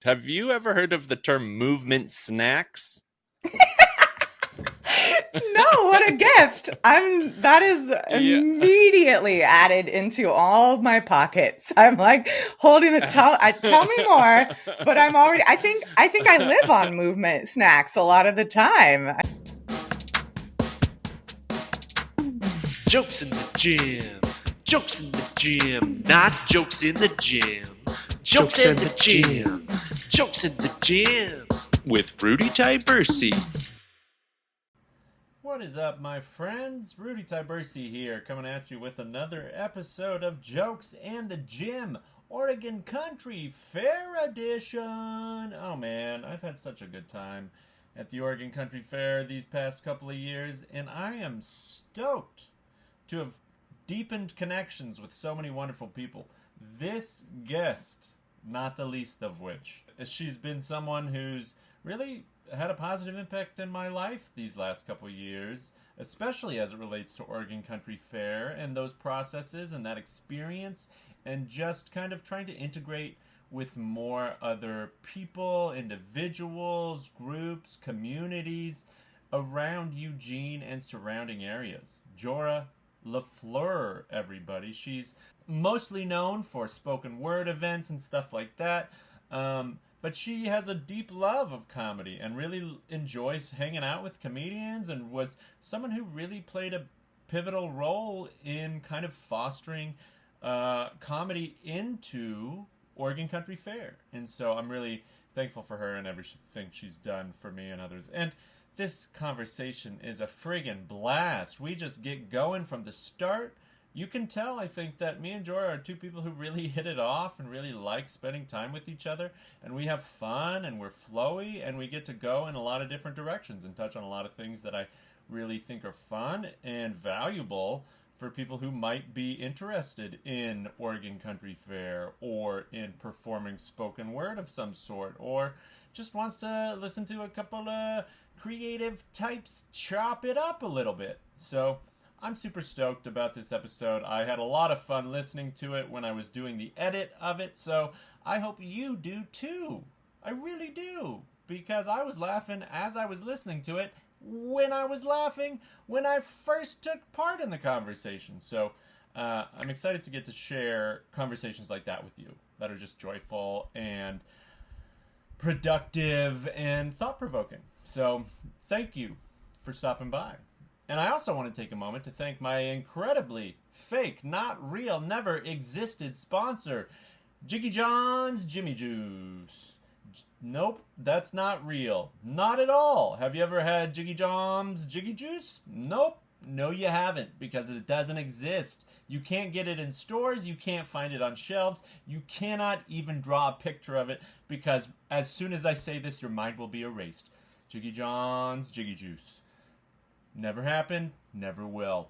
Have you ever heard of the term movement snacks? No, what a gift. That is immediately added into all of my pockets. I'm like holding the tell me more, but I think I live on movement snacks a lot of the time. Jokes in the gym. Jokes in the gym. Not jokes in the gym. Jokes in the gym. Jokes in the gym. With Rudy Tyburczy. What is up, my friends? Rudy Tyburczy here, coming at you with another episode of Jokes in the Gym, Oregon Country Fair Edition. Oh man, I've had such a good time at the Oregon Country Fair these past couple of years, and I am stoked to have deepened connections with so many wonderful people. This guest, not the least of which, she's been someone who's really had a positive impact in my life these last couple years, especially as it relates to Oregon Country Fair and those processes and that experience, and just kind of trying to integrate with more other people, individuals, groups, communities around Eugene and surrounding areas. Jorah LaFleur, everybody. She's mostly known for spoken word events and stuff like that. But she has a deep love of comedy and really enjoys hanging out with comedians, and was someone who really played a pivotal role in kind of fostering comedy into Oregon Country Fair. And so I'm really thankful for her and everything she's done for me and others. And this conversation is a friggin' blast. We just get going from the start. You can tell, I think, that me and Jorah are two people who really hit it off and really like spending time with each other. And we have fun, and we're flowy, and we get to go in a lot of different directions and touch on a lot of things that I really think are fun and valuable for people who might be interested in Oregon Country Fair, or in performing spoken word of some sort, or just wants to listen to a couple of creative types chop it up a little bit. So I'm super stoked about this episode. I had a lot of fun listening to it when I was doing the edit of it, so I hope you do too. I really do, because I was laughing as I was listening to it, when I was laughing when I first took part in the conversation. So I'm excited to get to share conversations like that with you, that are just joyful and productive and thought-provoking. So thank you for stopping by. And I also want to take a moment to thank my incredibly fake, not real, never existed sponsor, Jiggy John's Jimmy Juice. Nope, that's not real. Not at all. Have you ever had Jiggy John's Jiggy Juice? Nope. No, you haven't, because it doesn't exist. You can't get it in stores. You can't find it on shelves. You cannot even draw a picture of it, because as soon as I say this, your mind will be erased. Jiggy John's Jiggy Juice. Never happened, never will.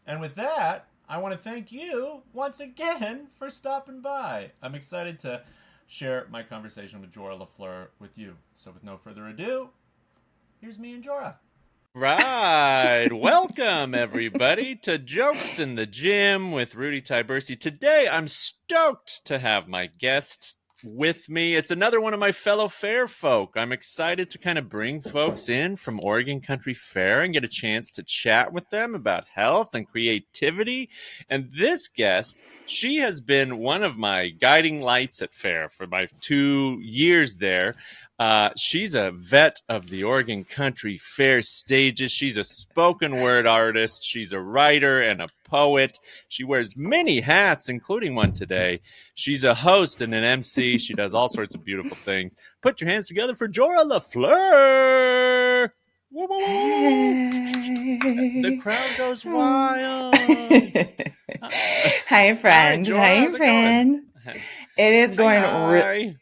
And with that, I want to thank you once again for stopping by. I'm excited to share my conversation with Jorah LaFleur with you. So with no further ado, here's me and Jorah. Right. Welcome, everybody, to Jokes in the Gym with Rudy Tyburczy. Today, I'm stoked to have my guest with me. It's another one of my fellow fair folk. I'm excited to kind of bring folks in from Oregon Country Fair and get a chance to chat with them about health and creativity. And this guest, she has been one of my guiding lights at fair for my 2 years there. She's a vet of the Oregon Country Fair stages. She's a spoken word artist. She's a writer and a poet. She wears many hats, including one today. She's a host and an MC. She does all sorts of beautiful things. Put your hands together for Jorah LaFleur. Whoa, whoa, whoa. Hey. The crowd goes wild. Hi, friend. Hi, Jorah. Hi, How's it friend. going? It is going Hi.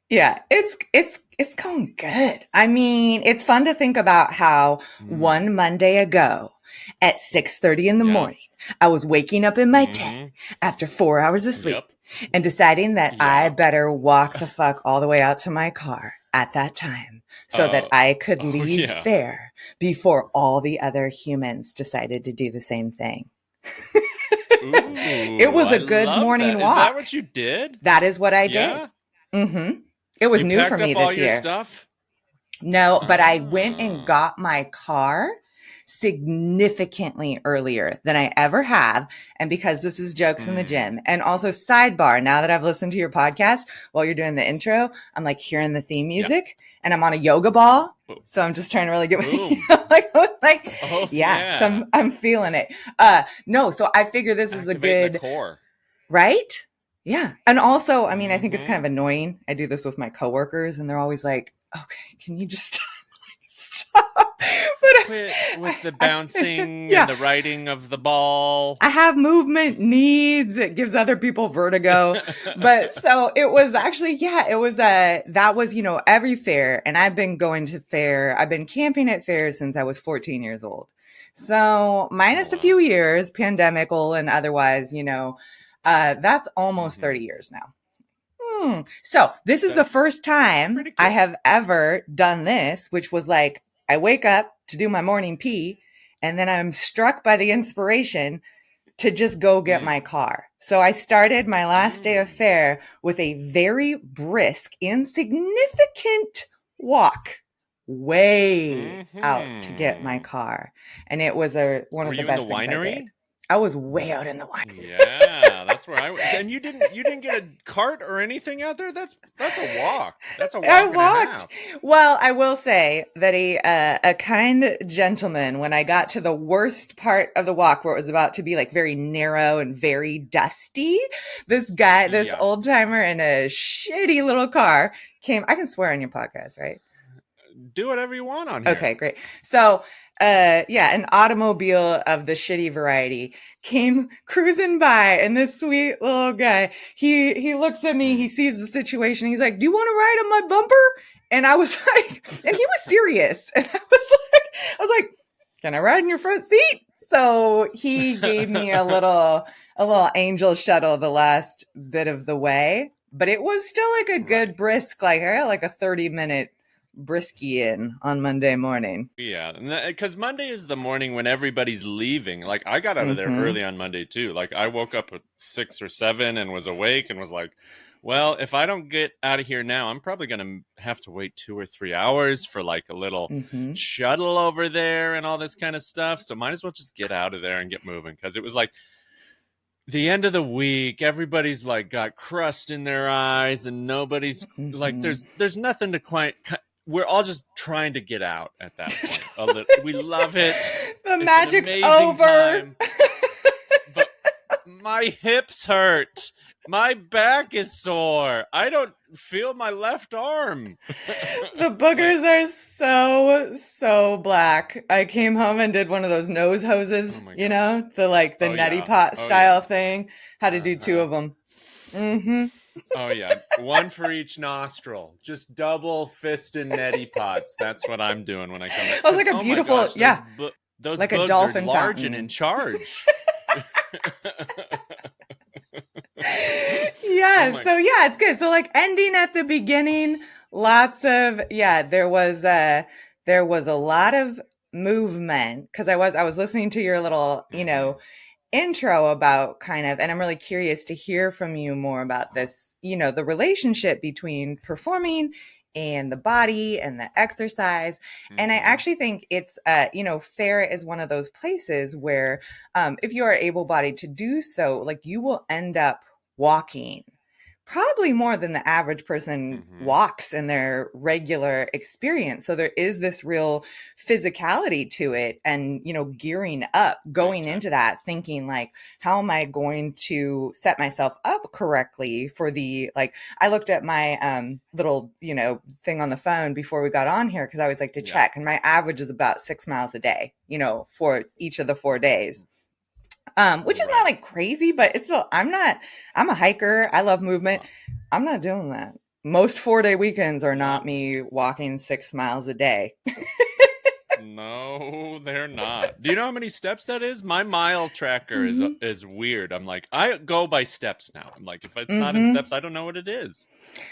Yeah, it's going good. I mean, it's fun to think about how one Monday ago at 6:30 in the morning, I was waking up in my tent after 4 hours of sleep and deciding that I better walk the fuck all the way out to my car at that time so that I could leave fair before all the other humans decided to do the same thing. It was a good morning walk. Is that what you did? That is what I did. Mm-hmm. It was You new for packed me up all this your year. stuff? No, but I went and Ah. got my car significantly earlier than I ever have. And because this is Jokes in the Gym, and also sidebar, now that I've listened to your podcast while you're doing the intro, I'm like hearing the theme music and I'm on a yoga ball. Boom. So I'm just trying to really get Boom. like, Oh, yeah. So yeah. I'm feeling it. No, so I figure this is a Activate good, the core. right? Yeah. And also, I mean, I think it's Mhm. kind of annoying. I do this with my coworkers and they're always like, okay, can you just stop? But Quit with the bouncing yeah. and the riding of the ball. I have movement needs. It gives other people vertigo. But so it was actually, yeah, it was, that was, every fair. And I've been going to fair. I've been camping at fairs since I was 14 years old. So minus Oh, a wow. few years, pandemical and otherwise, that's almost 30 years now. So this is the That's first time pretty cool. I have ever done this, which was like, I wake up to do my morning pee and then I'm struck by the inspiration to just go get my car. So I started my last day of fair with a very brisk, insignificant walk way out to get my car. And it was one Were of the you best in the things I winery? did. I was way out in the winery. Yeah, that's where I was. And you didn't get a cart or anything out there? That's a walk. That's a walk I and a walked. half. Well, I will say that a kind gentleman, when I got to the worst part of the walk where it was about to be like very narrow and very dusty, this guy, this Yeah. old timer in a shitty little car came. I can swear on your podcast, right? Do whatever you want on here. Okay, great. So, an automobile of the shitty variety came cruising by, and this sweet little guy, he looks at me, he sees the situation, he's like, "Do you want to ride on my bumper?" And I was like, and he was serious, and I was like, "Can I ride in your front seat?" So he gave me a little angel shuttle the last bit of the way, but it was still like a good brisk, like I got like a 30-minute brisky in on Monday morning. Yeah, because Monday is the morning when everybody's leaving. Like, I got out of there early on Monday, too. Like, I woke up at 6 or 7 and was awake and was like, well, if I don't get out of here now, I'm probably going to have to wait 2 or 3 hours for, like, a little shuttle over there and all this kind of stuff. So might as well just get out of there and get moving. Because it was like the end of the week, everybody's, like, got crust in their eyes and nobody's, like, there's nothing to quite... We're all just trying to get out at that point. We love it. The magic's over. Time, but my hips hurt. My back is sore. I don't feel my left arm. The boogers are so black. I came home and did one of those nose hoses, the neti pot style thing. Had to do 2 of them. Oh, yeah. 1 for each nostril. Just double fisted neti pots. That's what I'm doing when I come back. It was like a beautiful, those like bugs a dolphin are large fountain. and in charge. It's good. So like ending at the beginning, lots of, there was a lot of movement because I was listening to your little, intro about kind of, and I'm really curious to hear from you more about this, the relationship between performing and the body and the exercise. And I actually think it's, fair is one of those places where if you are able-bodied to do so, like you will end up walking probably more than the average person walks in their regular experience. So there is this real physicality to it and, gearing up, going into that, thinking like, how am I going to set myself up correctly for I looked at my little, thing on the phone before we got on here because I always like to check. And my average is about 6 miles a day, for each of the 4 days. Which is not like crazy, but it's still, I'm a hiker. I love movement. I'm not doing that. Most 4-day weekends are not me walking 6 miles a day. No, they're not. Do you know how many steps that is? My mile tracker is weird. I'm like, I go by steps now. I'm like, if it's not in steps, I don't know what it is.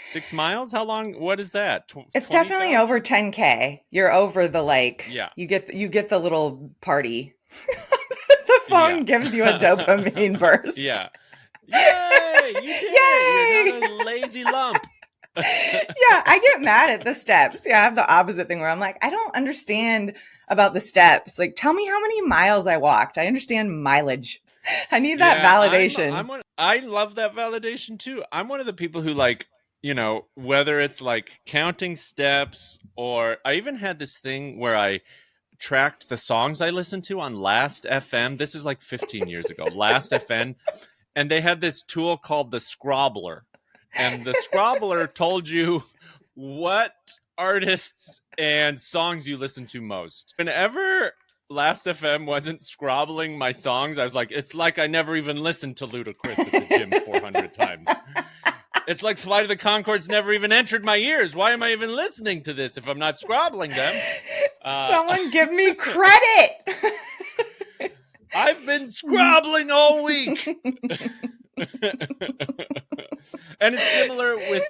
6 miles? How long? What is that? It's definitely over 10K. You're over the Yeah. You get the little party. The phone gives you a dopamine burst. Yeah. Yay! You did it! You're not a lazy lump. Yeah, I get mad at the steps. Yeah, I have the opposite thing where I'm like, I don't understand about the steps. Like, tell me how many miles I walked. I understand mileage. I need that Yeah, validation. I love that validation too. I'm one of the people who like, whether it's like counting steps, or I even had this thing where I tracked the songs I listened to on Last FM. This is like 15 years ago. Last FM, and they had this tool called the Scrobbler. And the Scrobbler told you what artists and songs you listen to most. Whenever Last FM wasn't scrobbling my songs, I was like, it's like I never even listened to Ludacris at the gym 400 times. It's like Flight of the Conchords never even entered my ears. Why am I even listening to this if I'm not scrobbling them? Someone give me credit. I've been scrobbling all week. And it's similar with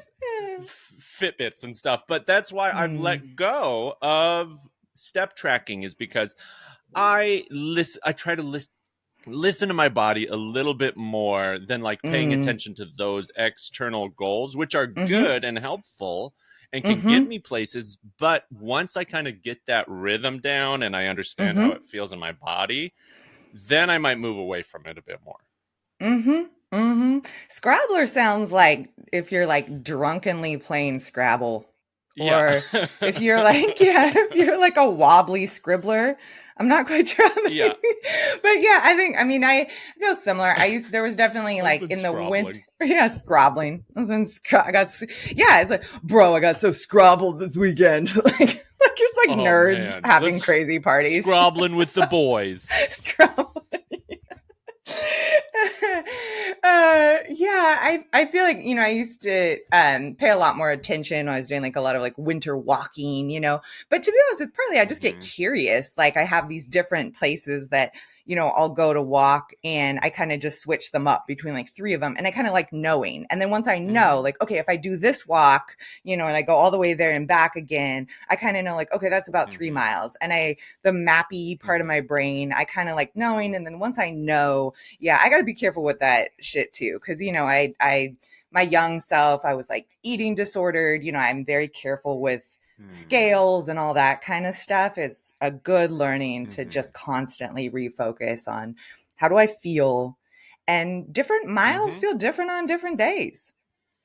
Fitbits and stuff, but that's why I've let go of step tracking, is because I try to listen to my body a little bit more than like paying attention to those external goals, which are good and helpful and can get me places. But once I kind of get that rhythm down and I understand how it feels in my body, then I might move away from it a bit more. Scrabbler sounds like if you're like drunkenly playing Scrabble, or if you're like, if you're like a wobbly scribbler. I'm not quite sure. But yeah, I feel similar. There was definitely like in the winter. Yeah, scrobbling. It's like, bro, I got so scrabbled this weekend. like you're just like nerds having crazy parties. Scrobbling with the boys. Scrobbling. I feel like, I used to pay a lot more attention when I was doing like a lot of like winter walking, but to be honest, it's partly I just get curious. Like I have these different places that, I'll go to walk, and I kind of just switch them up between like 3 of them. And I kind of like knowing. And then once I know, like, okay, if I do this walk, and I go all the way there and back again, I kind of know like, okay, that's about 3 miles. And the mappy part of my brain, I kind of like knowing. And then once I know, I got to be careful with that shit too. Cause my young self, I was like eating disordered. I'm very careful with scales and all that kind of stuff. Is a good learning to just constantly refocus on how do I feel, and different miles feel different on different days.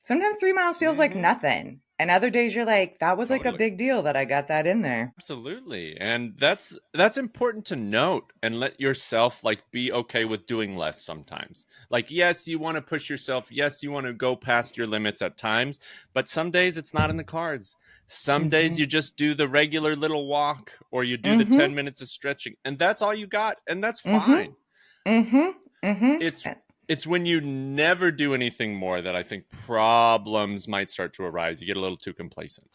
Sometimes 3 miles feels like nothing, and other days you're like, that was like a big deal that I got that in there. Absolutely. And that's important to note, and let yourself like be okay with doing less sometimes. Like, yes, you want to push yourself, yes, you want to go past your limits at times, but some days it's not in the cards. Some days you just do the regular little walk, or you do the 10 minutes of stretching, and that's all you got, and that's fine. It's when you never do anything more that I think problems might start to arise. You get a little too complacent.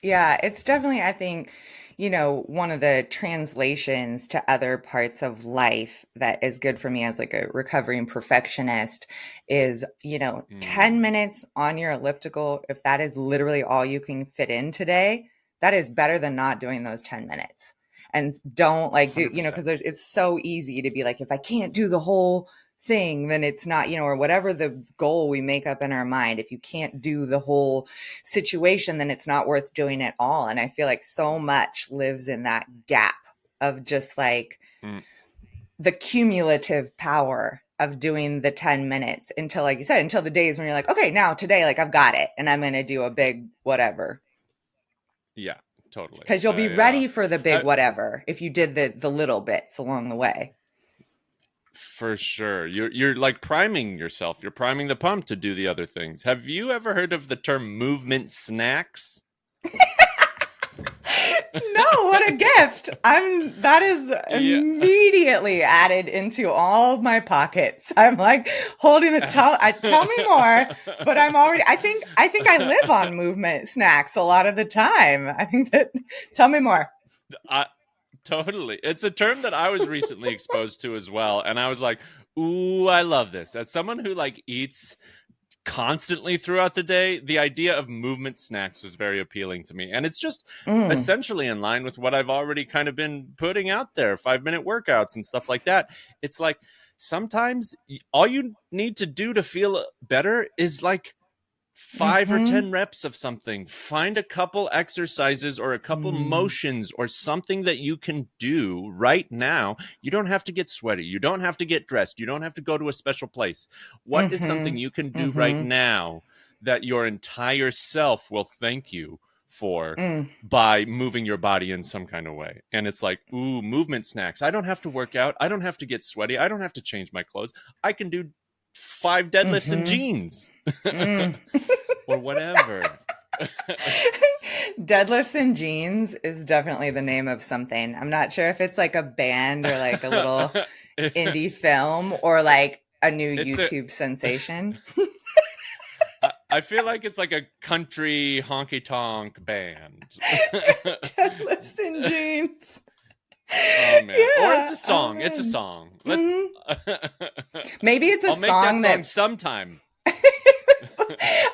Yeah, it's definitely, I think, one of the translations to other parts of life that is good for me as like a recovering perfectionist is, 10 minutes on your elliptical. If that is literally all you can fit in today, that is better than not doing those 10 minutes. And don't like do, because it's so easy to be like, if I can't do the whole thing, then it's not, or whatever the goal we make up in our mind, if you can't do the whole situation, then it's not worth doing at all. And I feel like so much lives in that gap of just like the cumulative power of doing the 10 minutes until, like you said, until the days when you're like, okay, now today, like I've got it and I'm going to do a big whatever. Yeah, totally. Because you'll be ready for the big whatever if you did the little bits along the way. For sure. You're like priming yourself. You're priming the pump to do the other things. Have you ever heard of the term movement snacks? No, what a gift. That is immediately added into all of my pockets. I'm like holding tell me more, but I think I live on movement snacks a lot of the time. I think tell me more. Totally. It's a term that I was recently exposed to as well. And I was like, ooh, I love this. As someone who like eats constantly throughout the day, the idea of movement snacks was very appealing to me. And it's just essentially in line with what I've already kind of been putting out there, 5-minute workouts and stuff like that. It's like sometimes all you need to do to feel better is like 5 or 10 reps of something. Find a couple exercises or a couple motions or something that you can do right now. You don't have to get sweaty. You don't have to get dressed. You don't have to go to a special place. What is something you can do right now that your entire self will thank you for by moving your body in some kind of way? And it's like, ooh, movement snacks. I don't have to work out. I don't have to get sweaty. I don't have to change my clothes. I can do 5 deadlifts in jeans or whatever. Deadlifts in jeans is definitely the name of something. I'm not sure if it's like a band or like a little indie film or like a new YouTube sensation. I feel like it's like a country honky tonk band. Deadlifts in jeans. Oh man! Yeah, or it's a song. It's a song. Let's. Maybe it's a I'll make song that song sometime.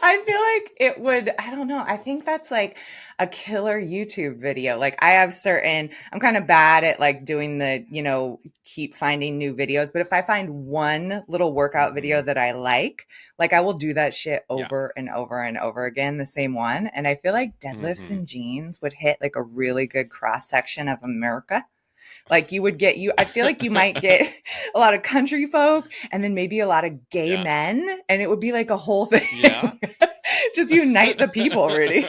I feel like it would. I don't know. I think that's like a killer YouTube video. Like I have I'm kind of bad at like doing the, keep finding new videos. But if I find one little workout video that I like I will do that shit over and over and over again, the same one. And I feel like deadlifts in jeans would hit like a really good cross section of America. Like I feel like you might get a lot of country folk and then maybe a lot of gay men, and it would be like a whole thing. Yeah. Just unite the people, Rudy.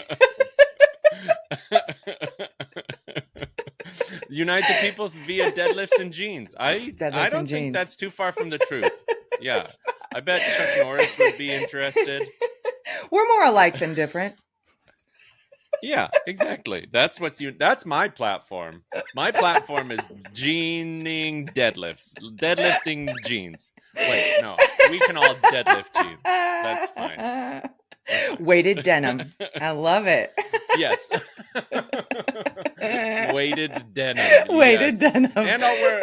Unite the people via deadlifts and jeans. I don't think that's too far from the truth. Yeah. I bet Chuck Norris would be interested. We're more alike than different. Yeah, exactly. That's my platform. My platform is jeaning deadlifting jeans. Wait, no, we can all deadlift jeans. That's fine. Weighted denim. I love it. Yes. Weighted denim. Weighted denim. And I'll wear.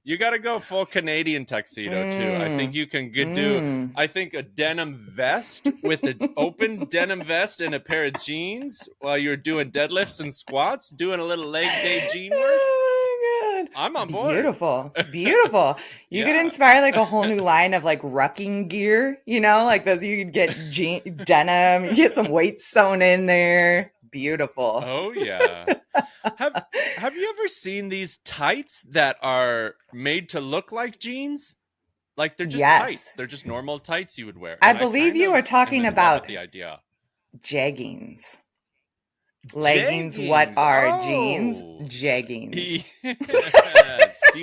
You got to go full Canadian tuxedo too. I think you can do. I think a denim vest with an open denim vest and a pair of jeans while you're doing deadlifts and squats, doing a little leg day jean work. Oh my god! I'm on board. Beautiful. You could inspire like a whole new line of like rucking gear. Like those. You could get denim. You get some weights sewn in there. Beautiful. Oh yeah. Have you ever seen these tights that are made to look like jeans? Like they're just tights. They're just normal tights you would wear. I believe you are talking about the idea. Jeggings. Leggings. What are jeans? Jeggings. Yes. Have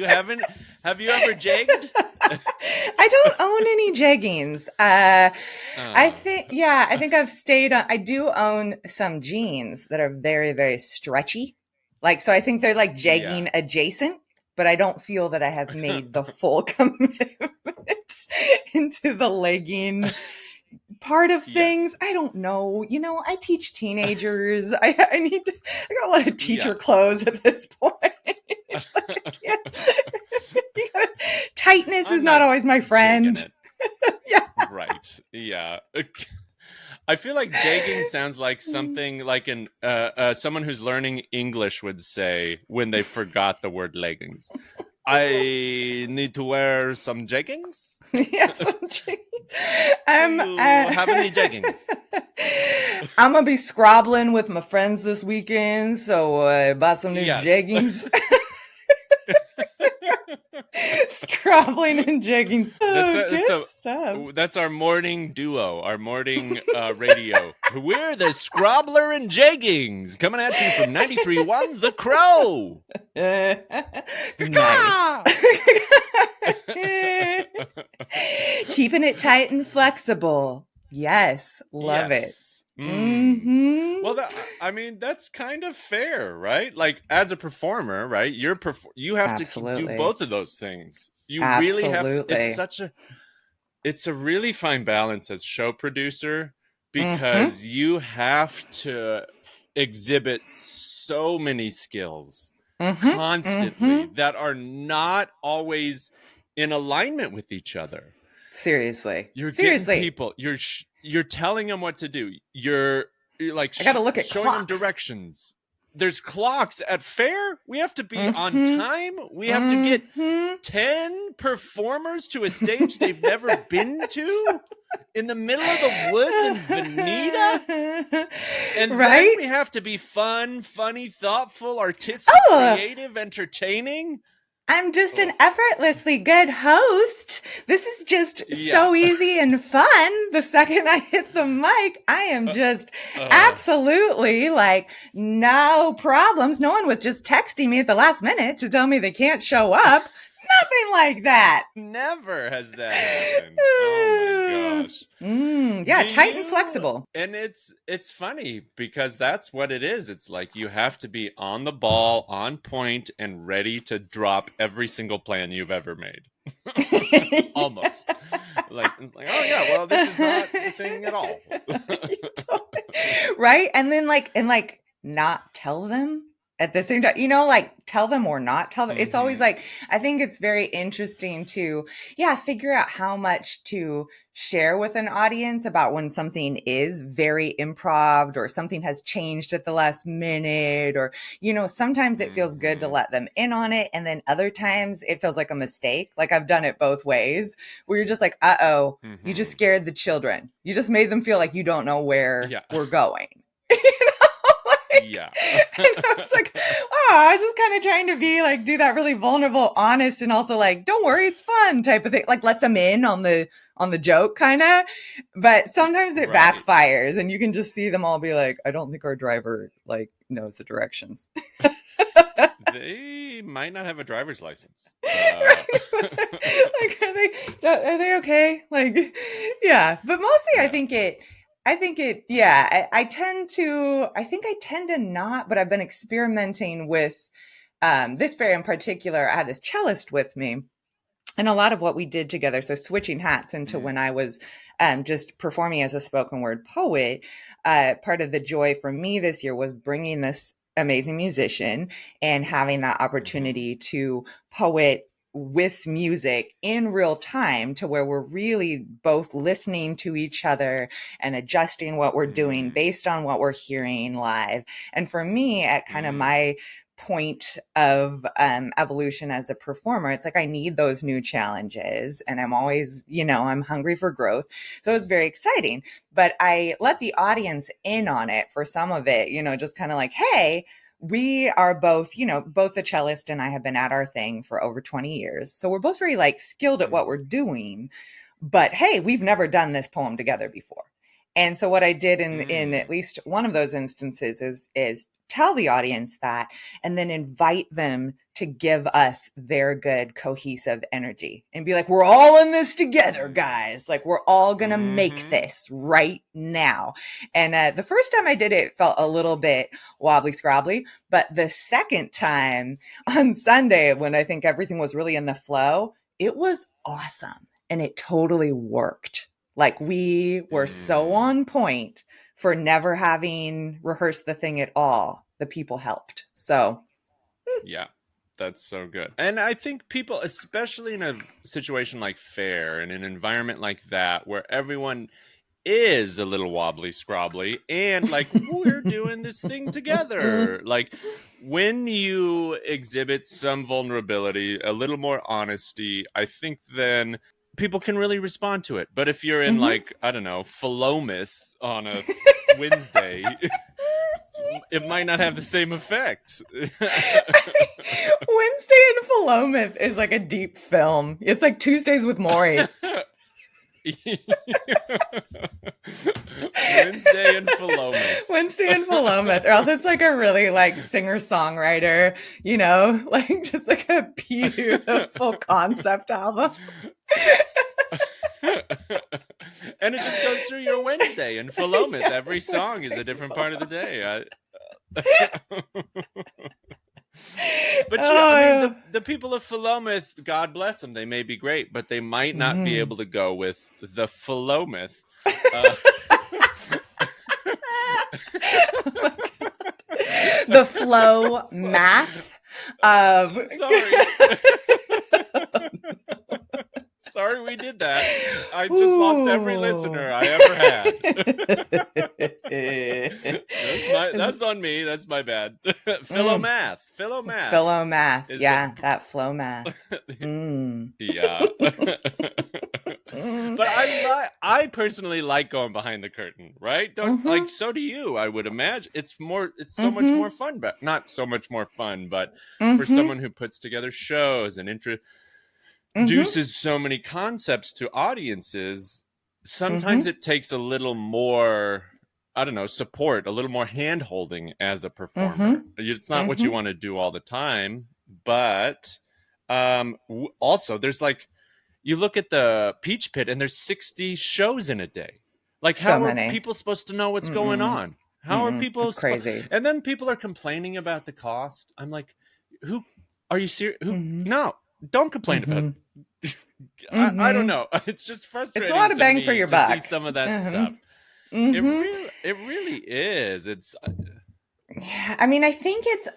you ever jegged? I don't own any jeggings. I think I've stayed on. I do own some jeans that are very, very stretchy. So I think they're like jegging adjacent, but I don't feel that I have made the full commitment into the legging part of things. I don't know. I teach teenagers. I got a lot of teacher clothes at this point. Tightness is not always my friend. Yeah. Right. Yeah. I feel like jegging sounds like something like someone who's learning English would say when they forgot the word leggings. I need to wear some jeggings. Yeah, some jeggings. Do you have any jeggings? I'm gonna be scrobbling with my friends this weekend, so I bought some new jeggings. Scrobbling and jeggings. Good stuff. That's our morning duo, our morning radio. We're the Scrobbler and Jeggings, coming at you from 93.1 The Crow. Nice. Keeping it tight and flexible. Yes, love it. Mm-hmm. Well, that's kind of fair, right? Like as a performer, right? You have to do both of those things. You really have to. It's a really fine balance as show producer because you have to exhibit so many skills constantly that are not always in alignment with each other. Seriously, getting people. You're telling them what to do. You're like I got to look at showing clocks. them directions. there's clocks at fair. We have to be on time. We have to get 10 performers to a stage they've never been to in the middle of the woods in Veneta. And then we have to be fun, funny, thoughtful, artistic, creative, entertaining. I'm just an effortlessly good host. This is just so easy and fun. The second I hit the mic, I am just absolutely like no problems. No one was just texting me at the last minute to tell me they can't show up. Nothing like that. Never has that happened. Oh my gosh. Yeah, tight and flexible. And it's funny because that's what it is. It's like you have to be on the ball, on point, and ready to drop every single plan you've ever made. Almost. Like it's like, oh yeah, well, this is not the thing at all. Right? And then not tell them at the same time, like tell them or not tell them. It's always like, I think it's very interesting to, figure out how much to share with an audience about when something is very improv or something has changed at the last minute, or, sometimes it feels good to let them in on it. And then other times it feels like a mistake. Like I've done it both ways where you're just like, you just scared the children. You just made them feel like you don't know where we're going. Yeah. And I was like, I was just kind of trying to be like, do that really vulnerable, honest, and also like, don't worry, it's fun type of thing. Like let them in on the joke kind of, but sometimes it backfires and you can just see them all be like, I don't think our driver like knows the directions. They might not have a driver's license. Like, are they okay? Like, but mostly I think I tend to not, but I've been experimenting with this fair in particular. I had this cellist with me and a lot of what we did together. So switching hats into when I was just performing as a spoken word poet, part of the joy for me this year was bringing this amazing musician and having that opportunity to poet with music in real time to where we're really both listening to each other and adjusting what we're doing based on what we're hearing live. And for me, at kind of my point of evolution as a performer, it's like I need those new challenges and I'm always, I'm hungry for growth. So it was very exciting, but I let the audience in on it for some of it, just kind of like, hey, we are both, both the cellist and I have been at our thing for over 20 years. So we're both very like skilled at what we're doing, but hey, we've never done this poem together before. And so what I did in at least one of those instances is tell the audience that, and then invite them to give us their good cohesive energy and be like, we're all in this together, guys. Like we're all going to make this right now. And the first time I did it, it felt a little bit wobbly scrobbly, but the second time on Sunday, when I think everything was really in the flow, it was awesome. And it totally worked. Like we were so on point for never having rehearsed the thing at all. The people helped. So. Yeah, that's so good. And I think people, especially in a situation like fair, in an environment like that, where everyone is a little wobbly scrobbly and like, we're doing this thing together. Like when you exhibit some vulnerability, a little more honesty, I think then people can really respond to it. But if you're in like, I don't know, Philometh on a Wednesday, it might not have the same effect. Wednesday in Philometh is like a deep film. It's like Tuesdays with Maury. Wednesday in Philometh. Wednesday in Philometh. Or else it's like a really like singer-songwriter, like just like a beautiful concept album. And it just goes through your Wednesday in Philometh. Every song is a different part of the day. But the people of Philometh, God bless them, they may be great, but they might not be able to go with the Philometh. The flow math of Sorry we did that. I just lost every listener I ever had. That's on me. That's my bad. Philomath. Philomath. Yeah, that flow math. Yeah. But I personally like going behind the curtain, right? Like, so do you, I would imagine. It's so much more fun, but not so much more fun, but for someone who puts together shows and introduces so many concepts to audiences, sometimes it takes a little more, I don't know, support, a little more hand-holding as a performer. It's not what you want to do all the time, but also there's like, you look at the Peach Pit and there's 60 shows in a day. Like, how are people supposed to know what's going on? How are people? It's crazy. And then people are complaining about the cost. I'm like, who are you serious? No, don't complain about it. I don't know. It's just frustrating. It's a lot of bang for your buck. See some of that stuff. It really is. It's. Yeah, I mean, I think it's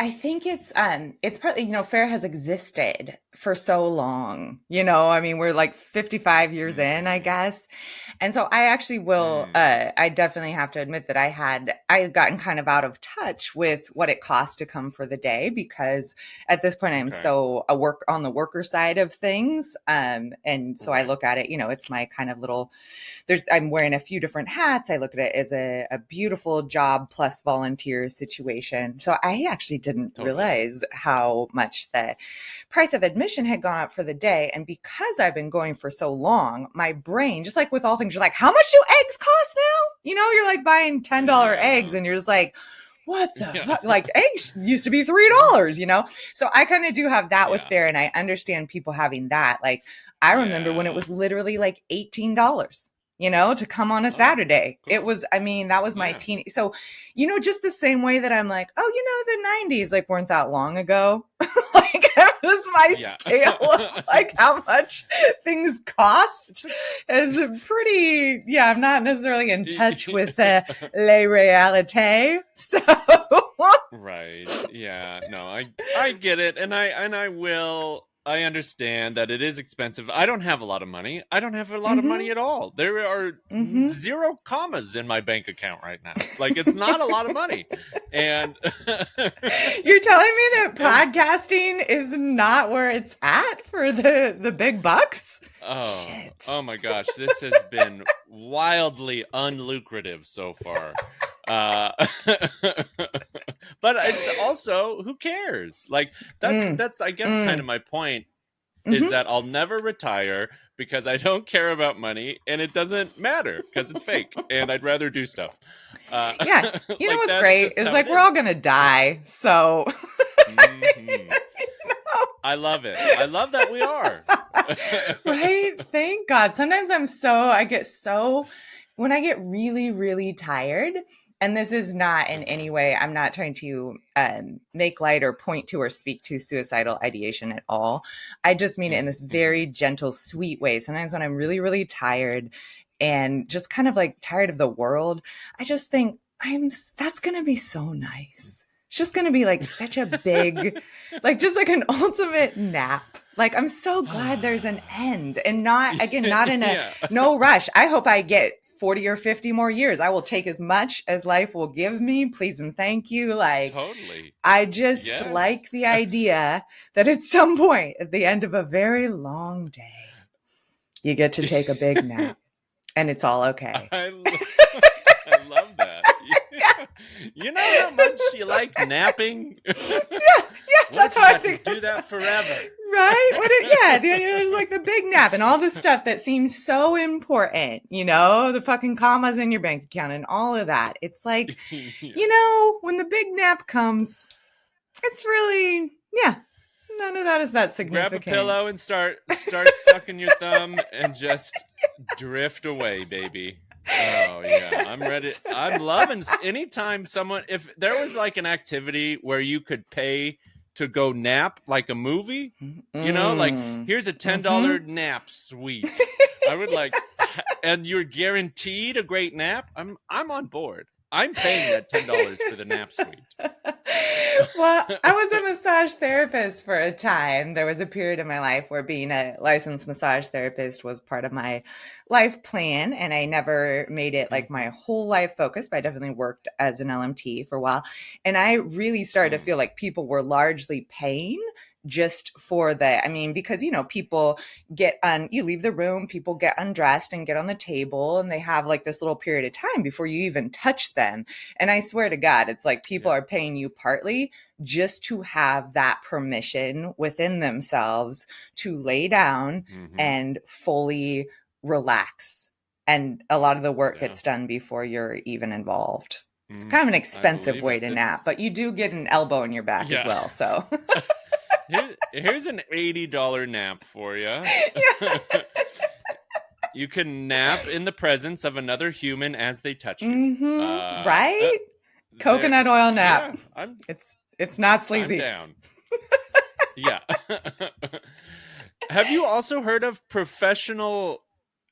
partly, you know, fair has existed for so long, you know, I mean, we're like 55 years in, I guess. And so I actually will, I definitely have to admit that I had gotten kind of out of touch with what it costs to come for the day, because at this point I'm so on the worker side of things. And so I look at it, you know, it's my kind of little, I'm wearing a few different hats. I look at it as a beautiful job plus volunteer situation. So I actually didn't realize how much the price of admission had gone up for the day. And because I've been going for so long, my brain, just like with all things, you're like, how much do eggs cost now? You know, you're like buying $10 eggs and you're just like, what the fuck? Like, eggs used to be $3, you know? So I kind of do have that with fair, and I understand people having that. Like, I remember when it was literally like $18. You know, to come on a Saturday. Cool. It was, I mean, that was my teen. So, you know, just the same way that I'm like, oh, you know, the 90s like weren't that long ago. Like, that was my scale of like how much things cost is pretty, I'm not necessarily in touch with les réalités. So. Right. Yeah. No, I get it. And I understand that it is expensive. I don't have a lot of money. I don't have a lot of money at all. There are 0 commas in my bank account right now. Like, it's not a lot of money. And you're telling me that podcasting is not where it's at for the big bucks? Oh, shit. Oh my gosh. This has been wildly unlucrative so far. But it's also, who cares? Like, that's I guess kind of my point is that I'll never retire because I don't care about money and it doesn't matter because it's fake and I'd rather do stuff. You know what's great is like we're all gonna die, so you know? I love it. I love that we are. Right? Thank God. Sometimes when I get really, really tired. And this is not in any way, I'm not trying to make light or point to or speak to suicidal ideation at all. I just mean it in this very gentle, sweet way. Sometimes when I'm really, really tired and just kind of like tired of the world, I just think that's going to be so nice. It's just going to be like such a big, like just like an ultimate nap. Like, I'm so glad there's an end and not in no rush. I hope I get 40 or 50 more years. I will take as much as life will give me. Please and thank you. Like, totally. I just like the idea that at some point at the end of a very long day, you get to take a big nap and it's all okay. I love that. You know how much you like napping? That's how I think. Do that forever. Right? There's like the big nap and all the stuff that seems so important, you know, the fucking commas in your bank account and all of that. It's like, you know, when the big nap comes, it's really, none of that is that significant. Grab a pillow and start sucking your thumb and just drift away, baby. Oh yeah, I'm ready. I'm loving anytime if there was like an activity where you could pay to go nap, like a movie, you know, like here's a $10 nap suite. I would like, and you're guaranteed a great nap. I'm on board. I'm paying that $10 for the nap suite. Well, I was a massage therapist for a time. There was a period in my life where being a licensed massage therapist was part of my life plan. And I never made it like my whole life focus, but I definitely worked as an LMT for a while. And I really started to feel like people were largely paying just for because, people you leave the room, people get undressed and get on the table, and they have like this little period of time before you even touch them. And I swear to God, it's like people are paying you partly just to have that permission within themselves to lay down and fully relax. And a lot of the work gets done before you're even involved. It's kind of an expensive way to nap, but you do get an elbow in your back as well. So here's an $80 nap for you. You can nap in the presence of another human as they touch you. Right? Coconut oil nap. Yeah, it's not sleazy. I'm down. Yeah. Have you also heard of professional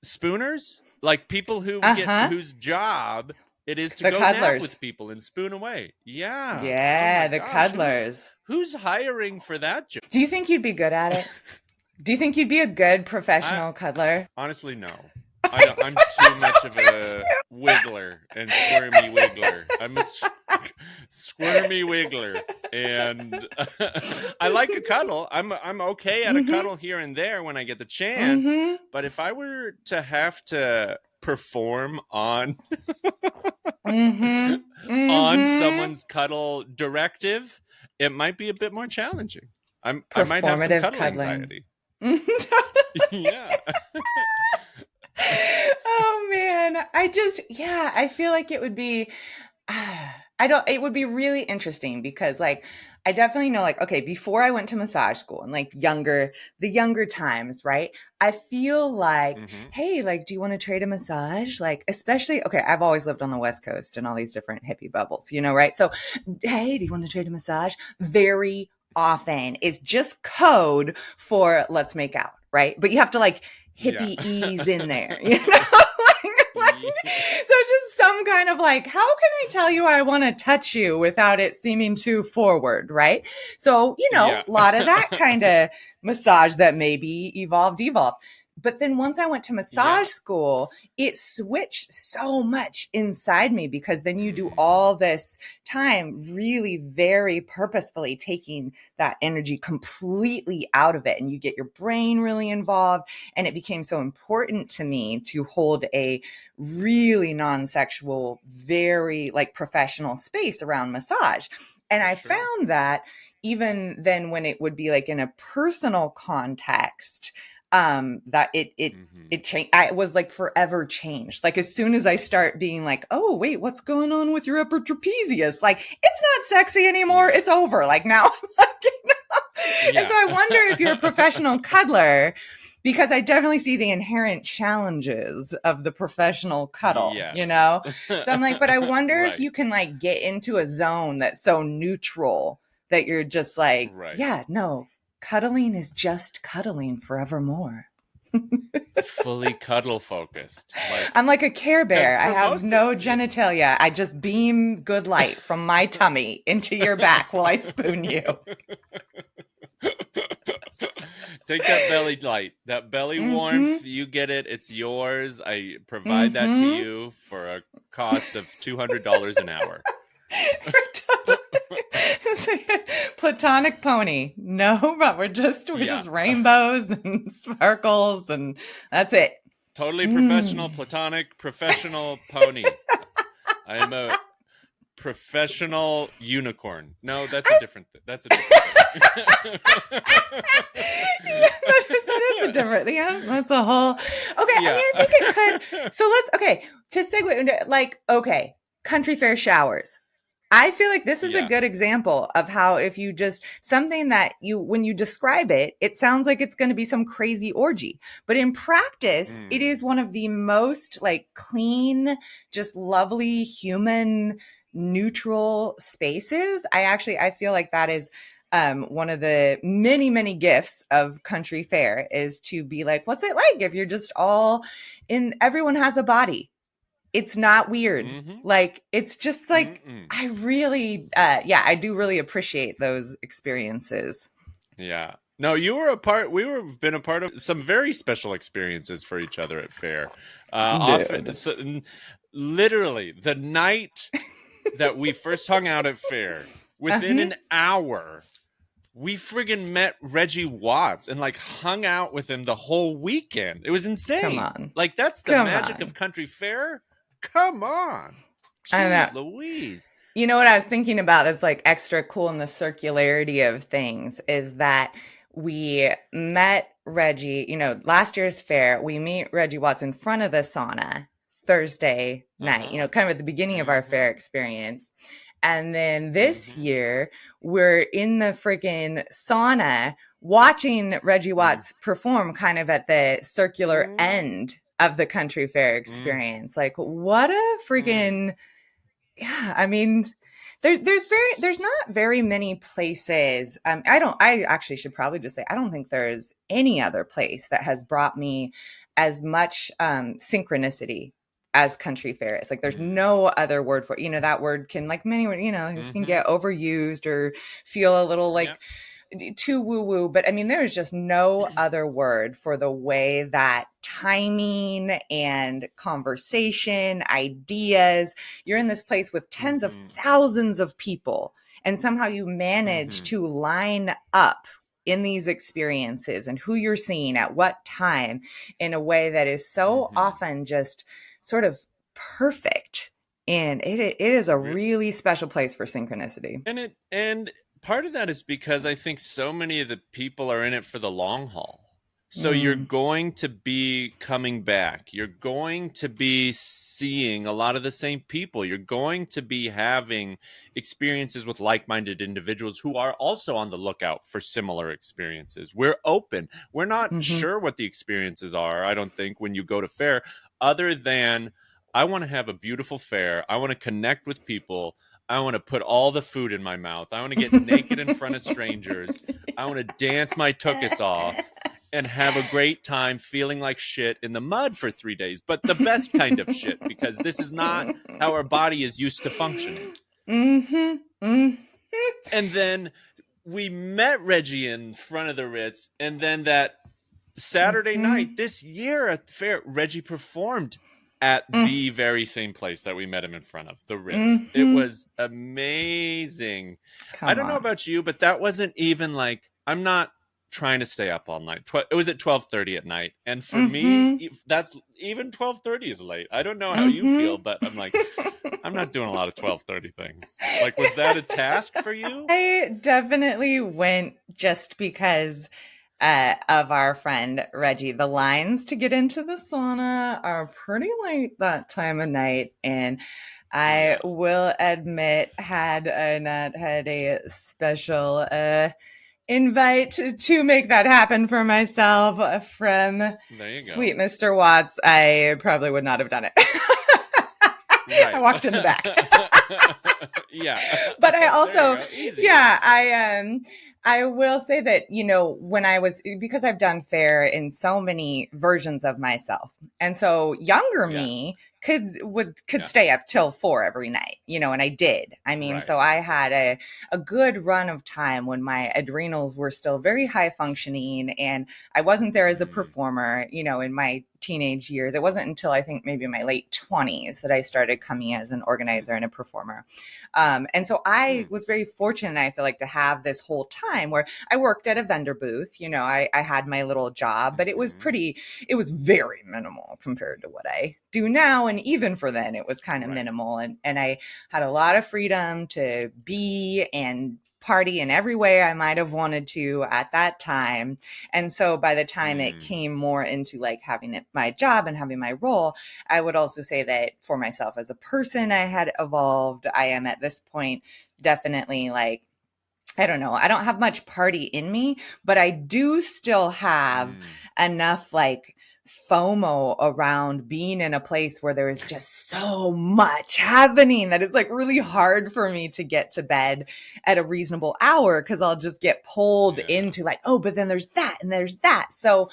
spooners? Like people who whose job it is to go cuddlers. nap with people and spoon away. Yeah. Yeah, the cuddlers. Who's hiring for that job? Do you think you'd be good at it? Do you think you'd be a good professional cuddler? Honestly, no. I'm too much of a wiggler and squirmy wiggler. I'm a squirmy wiggler, and I like a cuddle. I'm okay at a cuddle here and there when I get the chance. But if I were to have to perform on on someone's cuddle directive, it might be a bit more challenging. I might have some cuddle anxiety. Yeah. Oh man, I feel like it would be it would be really interesting because like I definitely know like, okay, before I went to massage school and like the younger times, right? I feel like, hey, like, do you want to trade a massage? Like, especially, okay, I've always lived on the West Coast and all these different hippie bubbles, right? So, hey, do you want to trade a massage? Very often it's just code for let's make out, right? But you have to like hippie ease in there, so it's just some kind of like, how can I tell you I want to touch you without it seeming too forward, right? So, a lot of that kind of massage that maybe evolved. But then once I went to massage school, it switched so much inside me because then you do all this time really very purposefully taking that energy completely out of it, and you get your brain really involved. And it became so important to me to hold a really non-sexual, very like professional space around massage. And I found that even then when it would be like in a personal context, that it changed. I was like forever changed. Like as soon as I start being like, oh wait, what's going on with your upper trapezius? Like it's not sexy anymore. It's over. Like now, and so I wonder if you're a professional cuddler, because I definitely see the inherent challenges of the professional cuddle, So I'm like, but I wonder if you can like get into a zone that's so neutral that you're just like, cuddling is just cuddling forevermore. Fully cuddle focused. I'm like a Care Bear. I have no genitalia. I just beam good light from my tummy into your back while I spoon you. Take that belly light, that belly warmth. You get it. It's yours. I provide that to you for a cost of $200 an hour. It's like a platonic pony. No, but we're just rainbows and sparkles, and that's it. Totally professional, platonic, professional pony. I am a professional unicorn. No, that's a different thing. That's a different thing. that is a different thing. Yeah, that's a whole. Okay, I mean, I think it could. So to segue into country fair showers. I feel like this is a good example of how if you just something that when you describe it, it sounds like it's going to be some crazy orgy. But in practice, it is one of the most like clean, just lovely, human, neutral spaces. I feel like that is one of the many, many gifts of country fair is to be like, what's it like if you're just all in, everyone has a body. it's not weird. Like, it's just like, I really, I do really appreciate those experiences. Yeah. No, we've been a part of some very special experiences for each other at fair. Literally, the night that we first hung out at fair, within an hour, we friggin' met Reggie Watts and like hung out with him the whole weekend. It was insane. Come on. Like, that's the magic of country fair. Come on. Jeez Louise. You know what I was thinking about that's like extra cool in the circularity of things is that we met Reggie, last year's fair, we meet Reggie Watts in front of the sauna Thursday night, kind of at the beginning of our fair experience. And then this year, we're in the freaking sauna watching Reggie Watts perform kind of at the circular end of the country fair experience. Like, what a freaking... Yeah, I mean, there's not very many places. I actually should probably just say, I don't think there's any other place that has brought me as much synchronicity as country fair is. Like, there's no other word for it. That word can, like many, can get overused or feel a little like too woo-woo. But I mean, there is just no other word for the way that timing and conversation, ideas, you're in this place with tens of thousands of people, and somehow you manage to line up in these experiences and who you're seeing at what time in a way that is so often just sort of perfect. And it is a really special place for synchronicity. And part of that is because I think so many of the people are in it for the long haul. So you're going to be coming back. You're going to be seeing a lot of the same people. You're going to be having experiences with like-minded individuals who are also on the lookout for similar experiences. We're open. We're not sure what the experiences are, I don't think, when you go to fair, other than I want to have a beautiful fair. I want to connect with people. I want to put all the food in my mouth. I want to get naked in front of strangers. I want to dance my tuchus off and have a great time feeling like shit in the mud for 3 days. But the best kind of shit, because this is not how our body is used to functioning. And then we met Reggie in front of the Ritz. And then that Saturday night this year at the fair, Reggie performed at the very same place that we met him in front of, the Ritz. It was amazing. I don't know about you, but that wasn't even like, I'm not trying to stay up all night. It was at 12:30 at night. And for me, that's even 12:30 is late. I don't know how you feel, but I'm like, I'm not doing a lot of 12:30 things. Like, was that a task for you? I definitely went just because of our friend Reggie. The lines to get into the sauna are pretty late that time of night, and I will admit, had I not had a special invite to make that happen for myself from sweet Mr. Watts, I probably would not have done it. I walked in the back. But I also, I will say that, when I was, because I've done fair in so many versions of myself. And so younger me could stay up till 4 every night, and I did. I mean, so I had a good run of time when my adrenals were still very high functioning, and I wasn't there as a performer, in my teenage years. It wasn't until I think maybe my late 20s that I started coming as an organizer and a performer. And so I was very fortunate, I feel like, to have this whole time where I worked at a vendor booth. I had my little job, but it was very minimal compared to what I do now. And even for then, it was kind of minimal. And I had a lot of freedom to be and party in every way I might have wanted to at that time. And so by the time it came more into like having my job and having my role, I would also say that for myself as a person, I had evolved. I am at this point definitely like, I don't know, I don't have much party in me, but I do still have enough like FOMO around being in a place where there is just so much happening that it's like really hard for me to get to bed at a reasonable hour, because I'll just get pulled into like, oh, but then there's that and there's that. So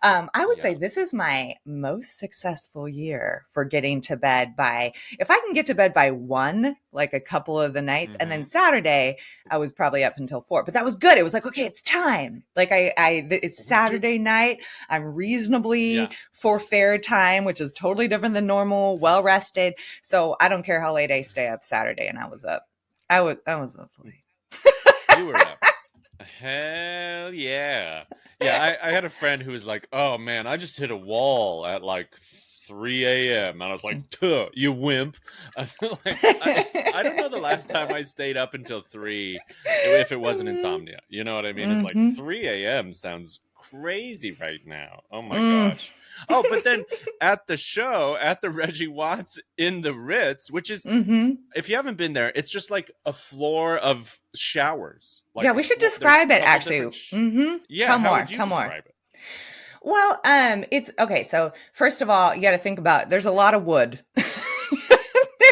I would say Yeah. this is my most successful year for getting to bed by, if I can get to bed by 1, like a couple of the nights, and then Saturday, I was probably up until 4, but that was good. It was like, okay, it's time. Like it's Saturday night. I'm reasonably for fair time, which is totally different than normal, well rested. So I don't care how late I stay up Saturday, and I was up. I was up late. You were up. Hell yeah. Yeah, I had a friend who was like, oh man, I just hit a wall at like 3 a.m. And I was like, tuh, you wimp. I was like, I don't know the last time I stayed up until 3 if it wasn't insomnia. You know what I mean? It's like 3 a.m. sounds crazy right now. Oh my gosh. Oh, but then at the show, at the Reggie Watts in the Ritz, which is, if you haven't been there, it's just like a floor of showers. Like yeah, we should describe it actually. Yeah, tell how more. would you Tell more. describe it? Well, it's okay. So first of all, you got to think about, there's a lot of wood.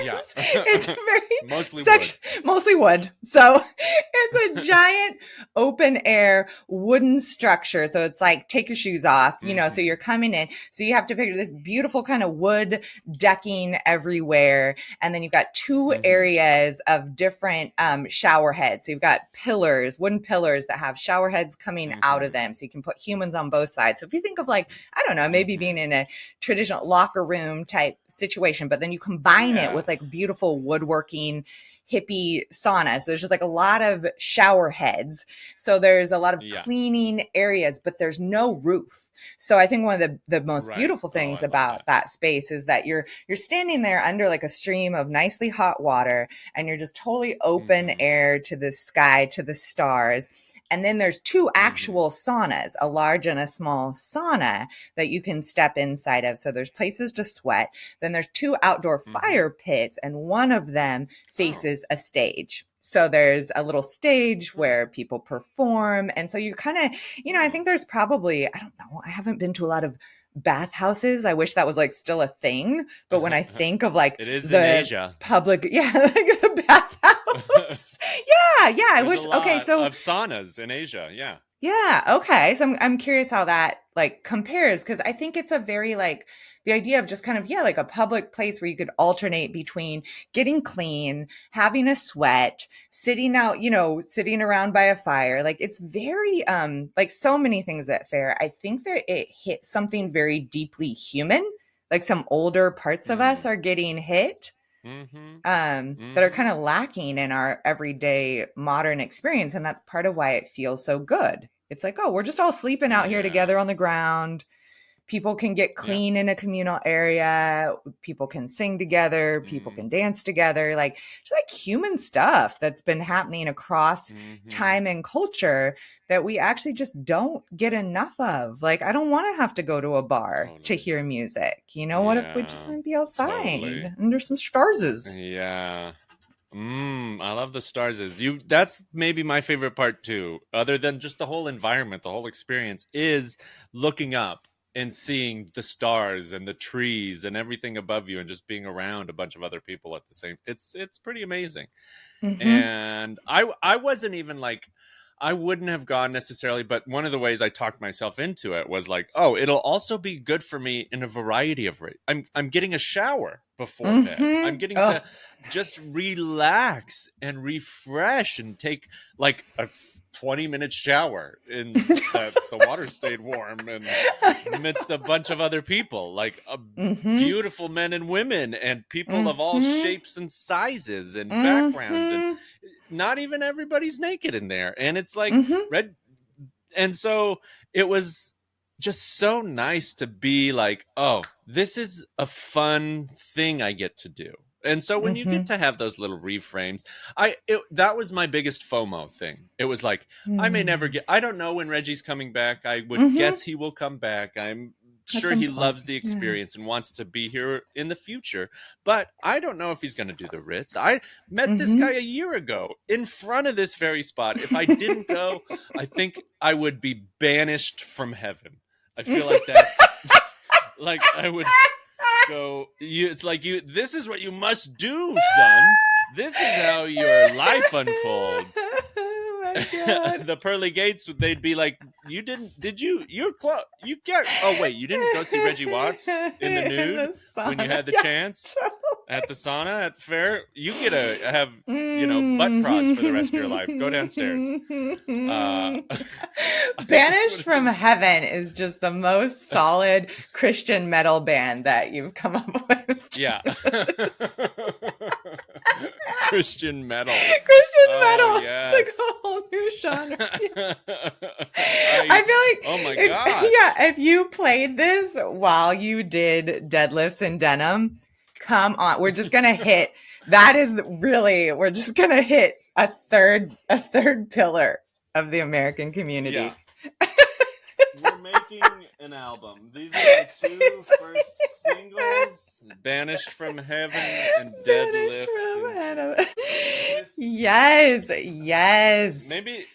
Yeah. It's very mostly wood. So it's a giant open air wooden structure. So it's like, take your shoes off, you know, so you're coming in. So you have to picture this beautiful kind of wood decking everywhere. And then you've got 2 areas of different shower heads. So you've got pillars, wooden pillars that have shower heads coming out of them. So you can put humans on both sides. So if you think of like, I don't know, maybe being in a traditional locker room type situation, but then you combine it with like beautiful woodworking hippie saunas. There's just like a lot of shower heads. So there's a lot of cleaning areas, but there's no roof. So I think one of the most beautiful things about that space is that you're standing there under like a stream of nicely hot water, and you're just totally open air to the sky, to the stars. And then there's 2 actual saunas, a large and a small sauna that you can step inside of. So there's places to sweat. Then there's 2 outdoor fire pits, and one of them faces a stage. So there's a little stage where people perform. And so you're kind of, you know, I think there's probably, I don't know, I haven't been to a lot of bathhouses. I wish that was like still a thing. But when I think of like it is the in Asia. public, like the bathhouse. yeah. I wish. Okay. So of saunas in Asia. Yeah. Yeah. Okay. So I'm curious how that like compares, because I think it's a very like the idea of just kind of, like a public place where you could alternate between getting clean, having a sweat, sitting out, sitting around by a fire. Like it's very, like so many things at fair. I think that it hits something very deeply human. Like some older parts of us are getting hit. That are kind of lacking in our everyday modern experience. And that's part of why it feels so good. It's like, oh, we're just all sleeping out here together on the ground. People can get clean in a communal area. People can sing together. People can dance together. Like just like human stuff that's been happening across time and culture that we actually just don't get enough of. Like, I don't want to have to go to a bar to hear music. You know, what if we just want to be outside under some stars? Yeah. I love the stars. That's maybe my favorite part too. Other than just the whole environment, the whole experience is looking up and seeing the stars and the trees and everything above you, and just being around a bunch of other people at the same. It's pretty amazing. And I wasn't even like, I wouldn't have gone necessarily, but one of the ways I talked myself into it was like, oh, it'll also be good for me in a variety of ways. I'm getting a shower before bed. I'm getting to just relax and refresh and take like a 20-minute shower in that the water stayed warm and amidst a bunch of other people, like beautiful men and women and people of all shapes and sizes and backgrounds, and not even everybody's naked in there. And it's like and so it was just so nice to be like, oh, this is a fun thing I get to do. And so when you get to have those little reframes, that was my biggest FOMO thing. It was like, I may never I don't know when Reggie's coming back. I would guess he will come back. I'm sure he loves the experience and wants to be here in the future. But I don't know if he's going to do the Ritz. I met this guy a year ago in front of this very spot. If I didn't go, I think I would be banished from heaven. I feel like that's like I would go, it's like this is what you must do, son. This is how your life unfolds. my God. the pearly gates, they'd be like, you didn't go see Reggie Watts in the nude when you had the chance at the sauna at fair? You get to have, butt prods for the rest of your life. Go downstairs. Banished from Heaven is just the most solid Christian metal band that you've come up with. Yeah. Christian metal. Christian metal. Yes. It's like a whole new genre. I feel like, oh my God. Yeah, if you played this while you did deadlifts in denim, come on. We're just going to hit. We're just going to hit a third pillar of the American community. Yeah. We're making an album. These are the two first singles, Banished from Heaven and Deadlift. Yes. Maybe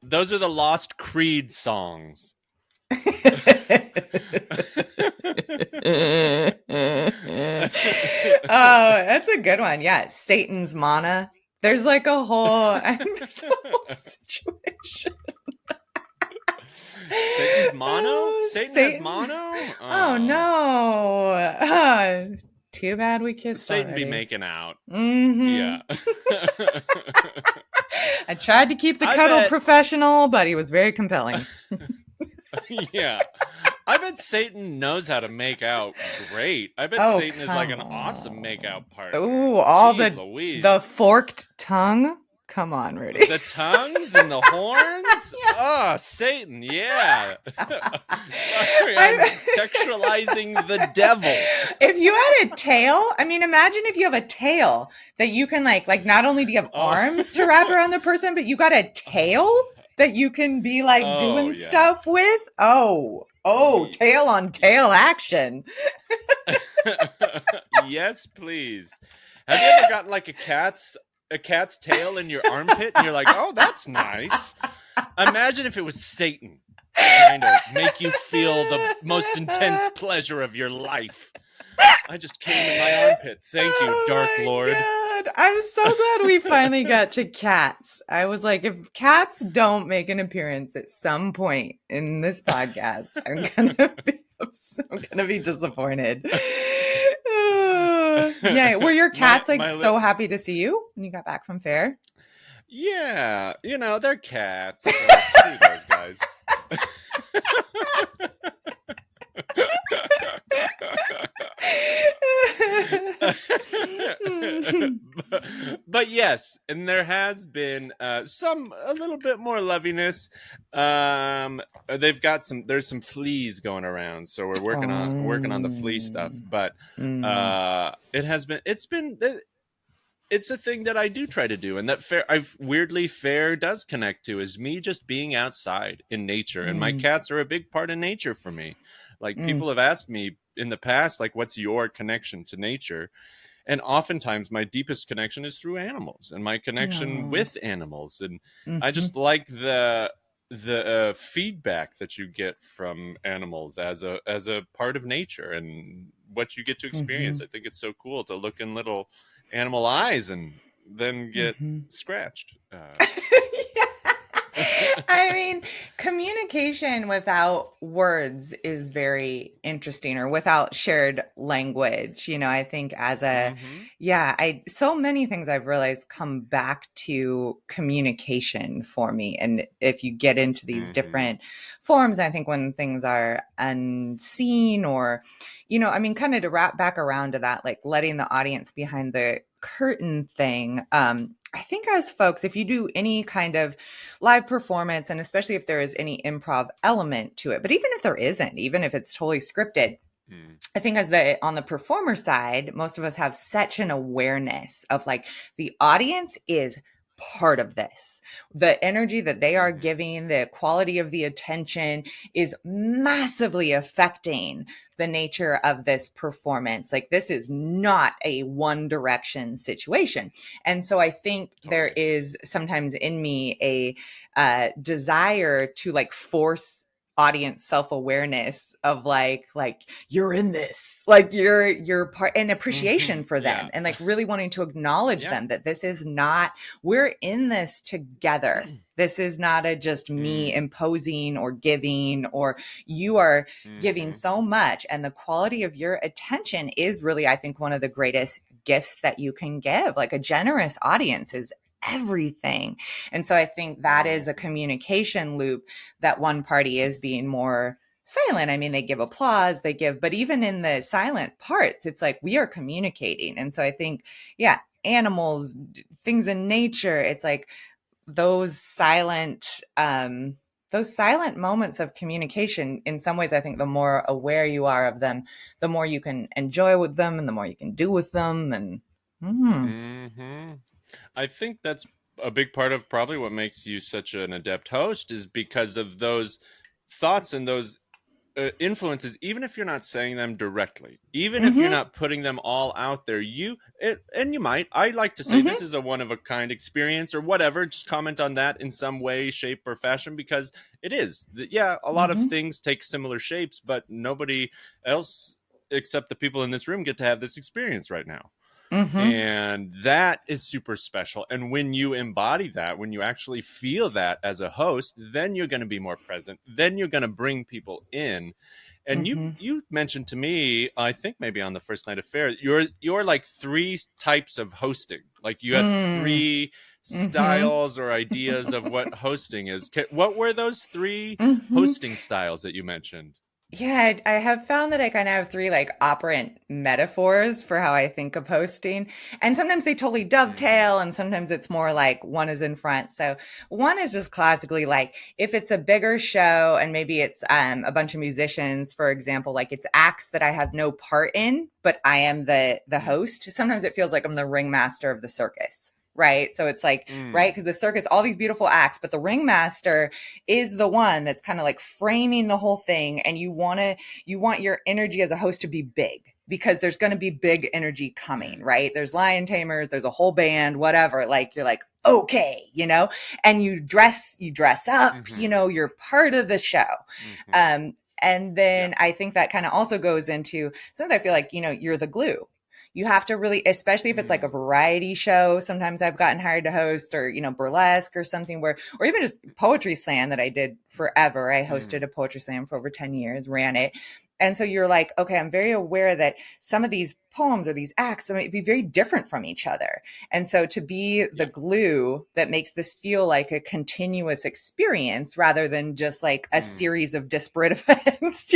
those are the Lost Creed songs. Oh, that's a good one. Yeah, Satan's Mana. There's like a whole situation. Satan's mono? Satan has mono? Oh no. Too bad we kissed Satan already. be making out. Mm-hmm. Yeah. I tried to keep the cuddle professional, but he was very compelling. Yeah. I bet Satan knows how to make out great. I bet Satan is like an awesome make-out partner. Ooh, the forked tongue. Come on, Rudy. The tongues and the horns? Yeah. Oh, Satan, yeah. Sorry, I'm sexualizing the devil. If you had a tail, imagine if you have a tail that you can like not only do you have arms to wrap around the person, but you got a tail that you can be doing stuff with. Oh, tail on tail action. Yes, please. Have you ever gotten like a cat's tail in your armpit and you're like, oh, that's nice? Imagine if it was Satan trying to make you feel the most intense pleasure of your life. I just came in my armpit. Thank you, Dark Lord. God. I'm so glad we finally got to cats. I was like, if cats don't make an appearance at some point in this podcast, I'm gonna be disappointed. Yeah, were your cats so happy to see you when you got back from fair? Yeah, they're cats. So screw those guys. but yes, and there has been a little bit more loviness. There's some fleas going around, so we're working on the flea stuff. But it's a thing that I do try to do, and that fair does connect to is me just being outside in nature, and my cats are a big part of nature for me. Like people have asked me in the past, like, what's your connection to nature? And oftentimes my deepest connection is through animals and my connection with animals. And I just like the feedback that you get from animals as a part of nature and what you get to experience. I think it's so cool to look in little animal eyes and then get scratched. Communication without words is very interesting, or without shared language. I think so many things I've realized come back to communication for me. And if you get into these different forms, I think when things are unseen or, kind of to wrap back around to that, like letting the audience behind the curtain thing, I think as folks, if you do any kind of live performance, and especially if there is any improv element to it, but even if there isn't, even if it's totally scripted, I think on the performer side, most of us have such an awareness of like the audience is part of this. The energy that they are giving, the quality of the attention is massively affecting the nature of this performance. Like, this is not a one direction situation. And so I think there is sometimes in me a desire to like force audience self-awareness of like you're in this, like you're part, and appreciation for them, and like really wanting to acknowledge them that this is not, we're in this together. This is not a just me imposing or giving, or you are giving so much, and the quality of your attention is really, I think, one of the greatest gifts that you can give. Like a generous audience is everything. And so I think that is a communication loop that one party is being more silent. I mean, they give applause, but even in the silent parts, it's like we are communicating. And so I think, animals, things in nature, it's like those silent moments of communication, in some ways, I think the more aware you are of them, the more you can enjoy with them and the more you can do with them. And I think that's a big part of probably what makes you such an adept host, is because of those thoughts and those influences, even if you're not saying them directly, even if you're not putting them all out there, and you might, I like to say this is a one-of-a-kind experience or whatever, just comment on that in some way, shape, or fashion, because it is. A lot of things take similar shapes, but nobody else except the people in this room get to have this experience right now. And that is super special. And when you embody that, when you actually feel that as a host, then you're going to be more present. Then you're going to bring people in. And you mentioned to me, I think maybe on the first night of fair, you're like 3 types of hosting. Like you had 3 styles or ideas of what hosting is. What were those 3 hosting styles that you mentioned? Yeah, I have found that I kind of have 3 like operant metaphors for how I think of hosting. And sometimes they totally dovetail, and sometimes it's more like one is in front. So one is just classically like if it's a bigger show and maybe it's a bunch of musicians, for example, like it's acts that I have no part in, but I am the host. Sometimes it feels like I'm the ringmaster of the circus. Right. So it's like, right. Because the circus, all these beautiful acts, but the ringmaster is the one that's kind of like framing the whole thing. And you want your energy as a host to be big, because there's going to be big energy coming, right? There's lion tamers, there's a whole band, whatever. Like you're like, okay, and you dress up, you're part of the show. And then I think that kind of also goes into, since I feel like, you're the glue. You have to really, especially if it's like a variety show. Sometimes I've gotten hired to host, or, burlesque or something or even just poetry slam that I did forever. I hosted a poetry slam for over 10 years, ran it. And so you're like, okay, I'm very aware that some of these poems or these acts might be very different from each other. And so to be the glue that makes this feel like a continuous experience rather than just like a series of disparate events,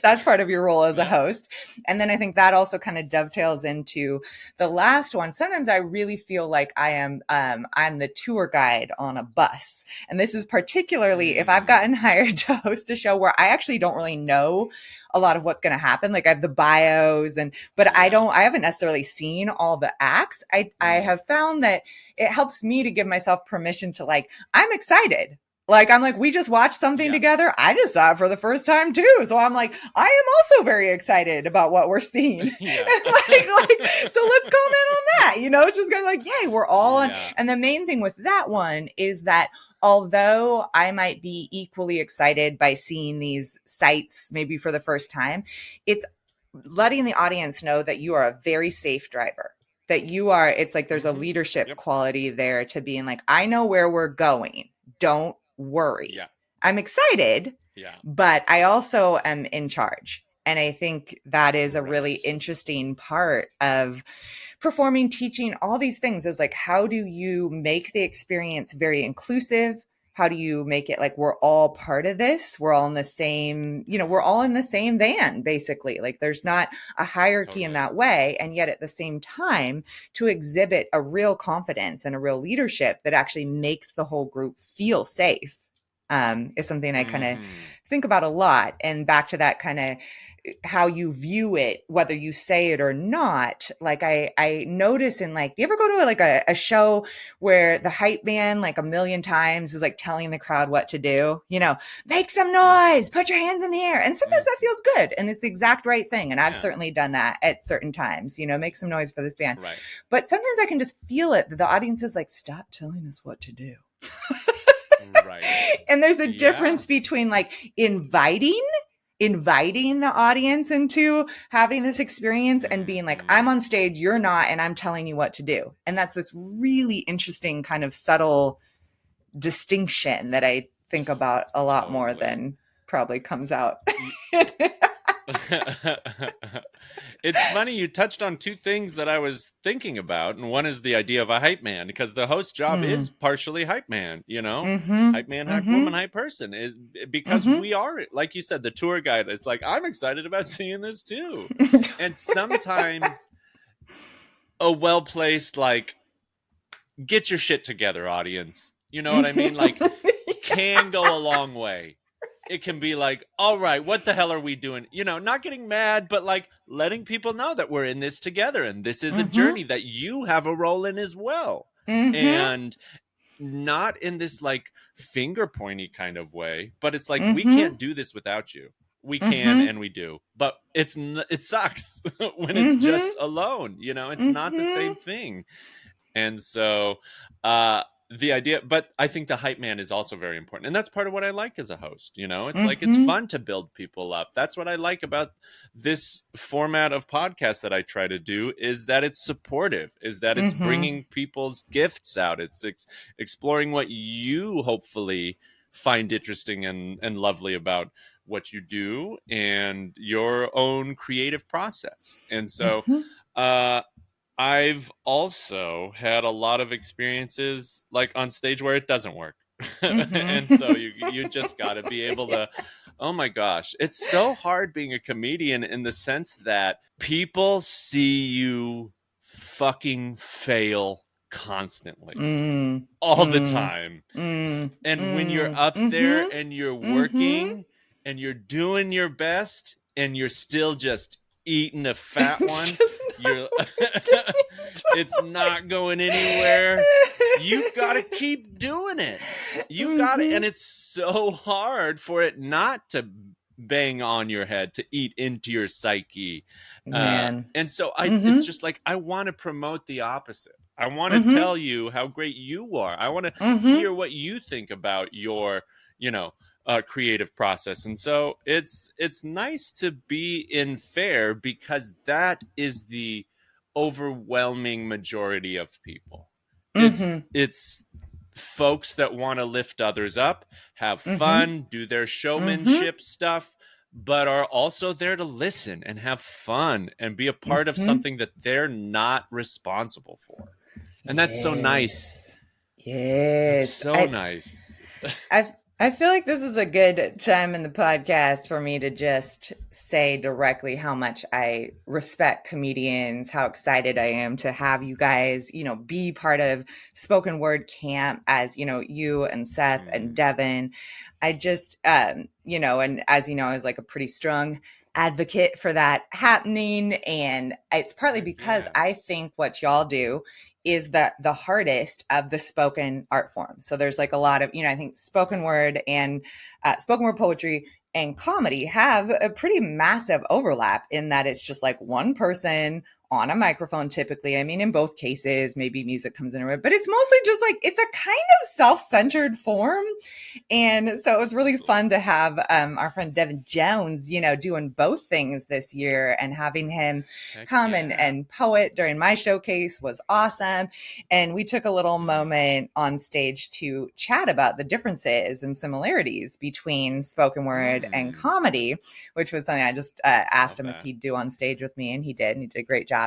that's part of your role as a host. And then I think that also kind of dovetails into the last one. Sometimes I really feel like I'm the tour guide on a bus. And this is particularly if I've gotten hired to host a show where I actually don't really know a lot of what's going to happen. Like I have the bios but I haven't necessarily seen all the acts. I have found that it helps me to give myself permission to like, I'm excited. Like, I'm like, we just watched something together. I just saw it for the first time too. So I'm like, I am also very excited about what we're seeing. Yeah. So let's comment on that, it's just kind of like, yay, we're all on. And the main thing with that one is that although I might be equally excited by seeing these sites maybe for the first time, it's letting the audience know that you are a very safe driver, that it's like there's a leadership quality there to being like, I know where we're going. Don't worry. Yeah. I'm excited, but I also am in charge. And I think that is a really interesting part of performing, teaching, all these things is like, how do you make the experience very inclusive? How do you make it like we're all part of this? We're all in the same, we're all in the same van, basically. Like there's not a hierarchy in that way. And yet at the same time, to exhibit a real confidence and a real leadership that actually makes the whole group feel safe is something I kind of think about a lot. And back to that kind of how you view it, whether you say it or not. Like I notice in like, you ever go to like a show where the hype man like a million times is like telling the crowd what to do, make some noise, put your hands in the air. And sometimes that feels good. And it's the exact right thing. And I've certainly done that at certain times, make some noise for this band. Right. But sometimes I can just feel it that the audience is like, stop telling us what to do. Right. And there's a Yeah. difference between like inviting the audience into having this experience and being like, I'm on stage, you're not, and I'm telling you what to do. And that's this really interesting kind of subtle distinction that I think about a lot more than probably comes out. It's funny, you touched on two things that I was thinking about, and one is the idea of a hype man, because the host job is partially hype man, you know? Hype man, hype woman, hype person. Because we are, like you said, the tour guide. It's like, I'm excited about seeing this too. And sometimes a well-placed, like, get your shit together, audience. You know what I mean? Like, can go a long way. It can be like, all right, what the hell are we doing? You know, not getting mad, but like letting people know that we're in this together. And this is a journey that you have a role in as well. And not in this like finger pointy kind of way, but it's like, we can't do this without you. We can and we do, but it sucks when it's just alone, you know, it's not the same thing. And so, the idea, but I think the hype man is also very important. And that's part of what I like as a host. You know, it's like, it's fun to build people up. That's what I like about this format of podcast that I try to do, is that it's supportive, is that it's bringing people's gifts out. It's exploring what you hopefully find interesting and lovely about what you do and your own creative process. And so, I've also had a lot of experiences like on stage where it doesn't work. And so you just got to be able to, oh my gosh, it's so hard being a comedian in the sense that people see you fucking fail constantly, all the time. And when you're up there and you're working and you're doing your best and you're still just eating a fat one, it's not going anywhere. You gotta keep doing it. You gotta, and it's so hard for it not to bang on your head, to eat into your psyche. And so it's just like, I want to promote the opposite. I want to tell you how great you are. I want to hear what you think about your, you know, creative process. And so it's nice to be in fair, because that is the overwhelming majority of people. It's folks that want to lift others up, have fun, do their showmanship stuff, but are also there to listen and have fun and be a part of something that they're not responsible for. And that's so nice. Yes. It's so nice. I feel like this is a good time in the podcast for me to just say directly how much I respect comedians, how excited I am to have you guys, you know, be part of spoken word camp, as, you know, you and Seth and Devin. I just, you know, and as you know, I was like a pretty strong advocate for that happening. And it's partly because I think what y'all do is the hardest of the spoken art forms. So there's like a lot of, you know, I think spoken word poetry and comedy have a pretty massive overlap in that it's just like one person on a microphone typically. I mean, in both cases, maybe music comes in a bit, but it's mostly just like, it's a kind of self-centered form. And so it was really fun to have our friend Devin Jones, you know, doing both things this year, and having him come and poet during my showcase was awesome. And we took a little moment on stage to chat about the differences and similarities between spoken word and comedy, which was something I just asked him if he'd do on stage with me, and he did a great job.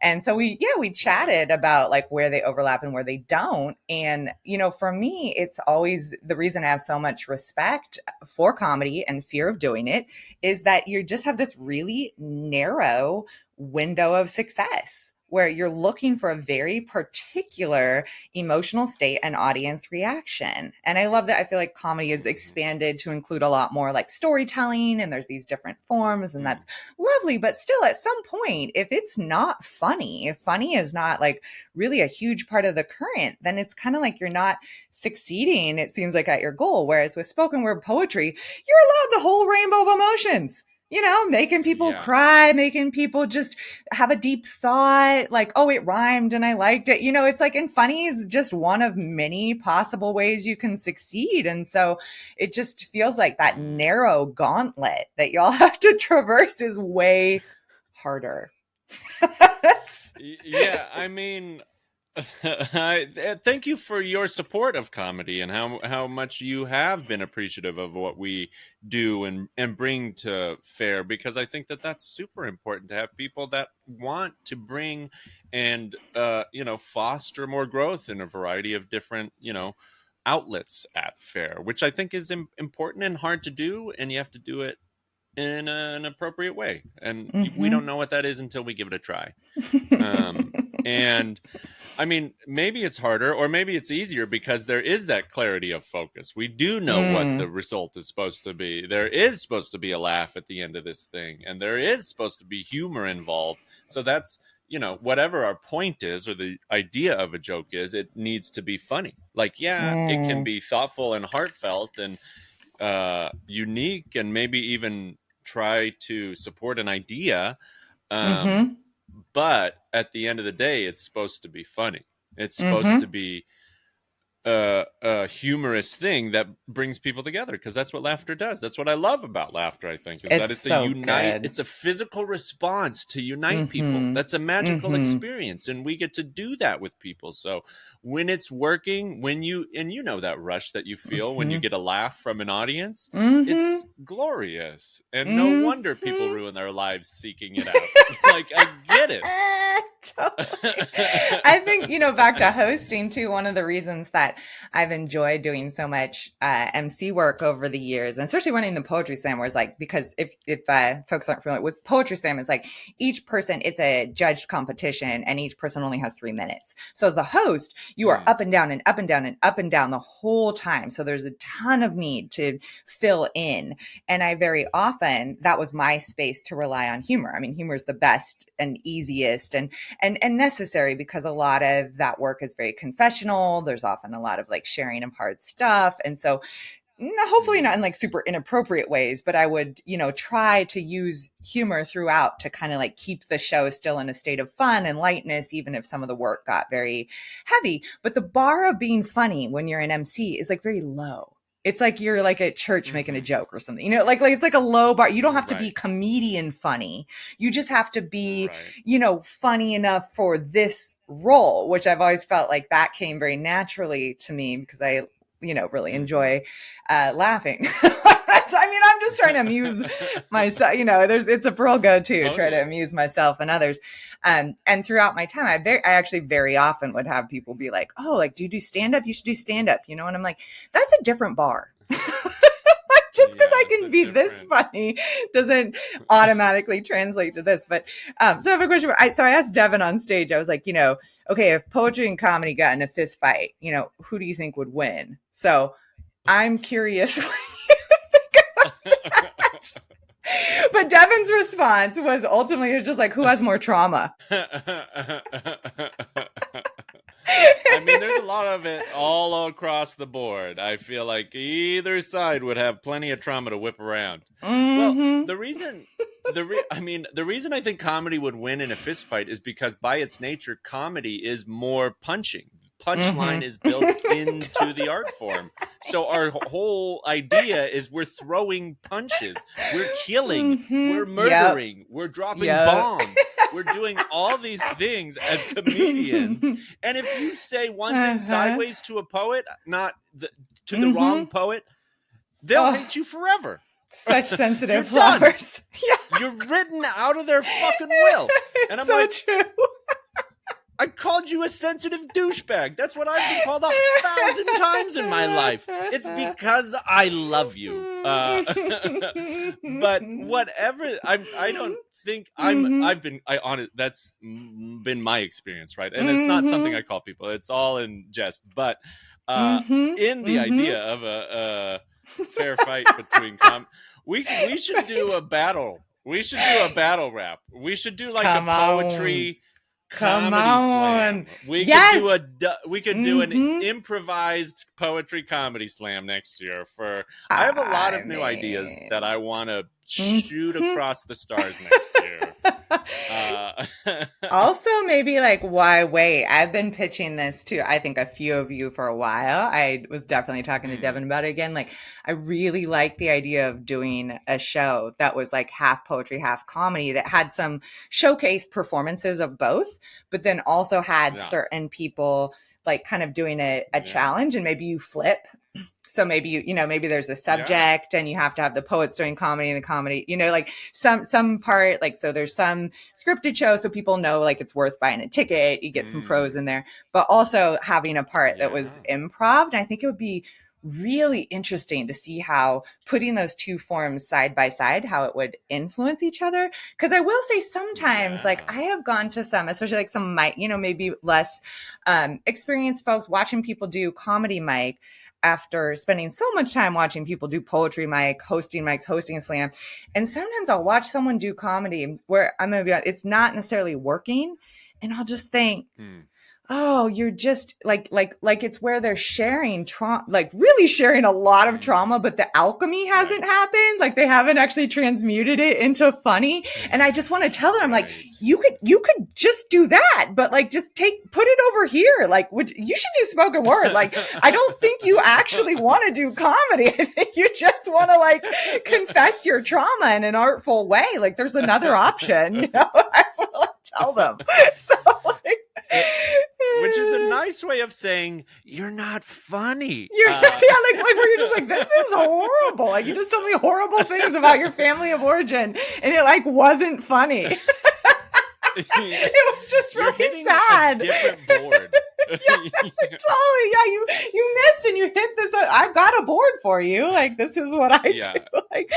And so we chatted about like where they overlap and where they don't. And, you know, for me, it's always the reason I have so much respect for comedy and fear of doing it is that you just have this really narrow window of success, where you're looking for a very particular emotional state and audience reaction. And I love that. I feel like comedy is expanded to include a lot more like storytelling, and there's these different forms, and that's lovely. But still, at some point, if it's not funny, if funny is not like really a huge part of the current, then it's kind of like you're not succeeding, it seems like, at your goal. Whereas with spoken word poetry, you're allowed the whole rainbow of emotions. making people cry, making people just have a deep thought, like, oh, it rhymed and I liked it. It's like, and funny is just one of many possible ways you can succeed. And so it just feels like that narrow gauntlet that y'all have to traverse is way harder. Yeah, I mean, thank you for your support of comedy and how much you have been appreciative of what we do and bring to Fair, because I think that's super important to have people that want to bring and foster more growth in a variety of different outlets at Fair, which I think is important and hard to do, and you have to do it in an appropriate way, and we don't know what that is until we give it a try. And I mean, maybe it's harder or maybe it's easier because there is that clarity of focus. We do know what the result is supposed to be. There is supposed to be a laugh at the end of this thing, and there is supposed to be humor involved. So that's, whatever our point is or the idea of a joke is, it needs to be funny. Like, it can be thoughtful and heartfelt and unique, and maybe even try to support an idea. But at the end of the day, it's supposed to be funny. It's supposed to be a humorous thing that brings people together, because that's what laughter does. That's what I love about laughter, I think, is that it's so it's a physical response to unite people. That's a magical experience, and we get to do that with people. So when it's working, when you that rush that you feel when you get a laugh from an audience, it's glorious. And no wonder people ruin their lives seeking it out. Like, I get it. Totally. I think, back to hosting too, one of the reasons that I've enjoyed doing so much MC work over the years, and especially running the poetry slam, where it's like, because if folks aren't familiar with poetry slam, it's like each person, it's a judged competition, and each person only has 3 minutes. So as the host, you are up and down and up and down and up and down the whole time. So there's a ton of need to fill in. And I very often, that was my space to rely on humor. I mean, humor is the best and easiest and necessary, because a lot of that work is very confessional. There's often a lot of like sharing of hard stuff. And so hopefully not in like super inappropriate ways, but I would, try to use humor throughout to kind of like keep the show still in a state of fun and lightness, even if some of the work got very heavy. But the bar of being funny when you're an MC is like very low. It's like you're like at church making a joke or something, like it's like a low bar. You don't have to be comedian funny. You just have to be, funny enough for this role, which I've always felt like that came very naturally to me, because I, really enjoy laughing. I'm just trying to amuse myself. It's a real go-to, totally. Try to amuse myself and others. And throughout my time, I actually very often would have people be like, oh, like, do you do stand-up? You should do stand-up, and I'm like, that's a different bar. Like, just because I can be this funny doesn't automatically translate to this. But so I have a question. So I asked Devin on stage, I was like, okay, if poetry and comedy got in a fist fight, who do you think would win? So I'm curious what you think about that. But Devin's response was ultimately, it's just like, who has more trauma? I mean, there's a lot of it all across the board. I feel like either side would have plenty of trauma to whip around. Well, the reason I think comedy would win in a fist fight is because by its nature, comedy is more punching. Punchline is built into the art form. So our whole idea is we're throwing punches, we're killing, we're murdering, we're dropping bombs, we're doing all these things as comedians. And if you say one thing sideways to a poet, not to the wrong poet, they'll hate you forever. Such sensitive flowers. Yeah. You're written out of their fucking will. And I'm so like, true. I called you a sensitive douchebag. That's what I've been called 1,000 times in my life. It's because I love you. But whatever, I don't think that's been my experience, right? And it's not something I call people. It's all in jest. But in the idea of a fair fight between we should do a battle. We should do a battle rap. We should do like a poetry Come comedy on. slam. We Yes. could do an improvised poetry comedy slam next year. I have a lot of new ideas that I want to shoot across the stars next year. Also, maybe like, why wait? I've been pitching this to, I think, a few of you for a while. I was definitely talking to Devin about it again. Like, I really like the idea of doing a show that was like half poetry, half comedy, that had some showcase performances of both, but then also had certain people like kind of doing a challenge, and maybe you flip. So maybe maybe there's a subject and you have to have the poets doing comedy and the comedy, like some part, like, so there's some scripted show so people know like it's worth buying a ticket, you get some prose in there, but also having a part that was improv. And I think it would be really interesting to see how putting those two forms side by side, how it would influence each other. Because I will say sometimes, like, I have gone to some, especially like some maybe less experienced folks, watching people do comedy mic after spending so much time watching people do poetry mic, hosting mics, hosting a slam. And sometimes I'll watch someone do comedy where I'm going to be honest, it's not necessarily working. And I'll just think, oh, you're just like it's where they're sharing trauma, like really sharing a lot of trauma, but the alchemy hasn't happened. Like they haven't actually transmuted it into funny. And I just want to tell them, I'm like, you could just do that, but like, just put it over here. Like, you should do spoken word. Like, I don't think you actually want to do comedy. I think you just want to like confess your trauma in an artful way. Like there's another option, That's what I tell them. So like, which is a nice way of saying you're not funny. Like where you're just like, this is horrible. Like you just told me horrible things about your family of origin, and it like wasn't funny. It was just really sad. A different board. Totally. Yeah, you missed and you hit this. I've got a board for you. Like this is what I do. Like,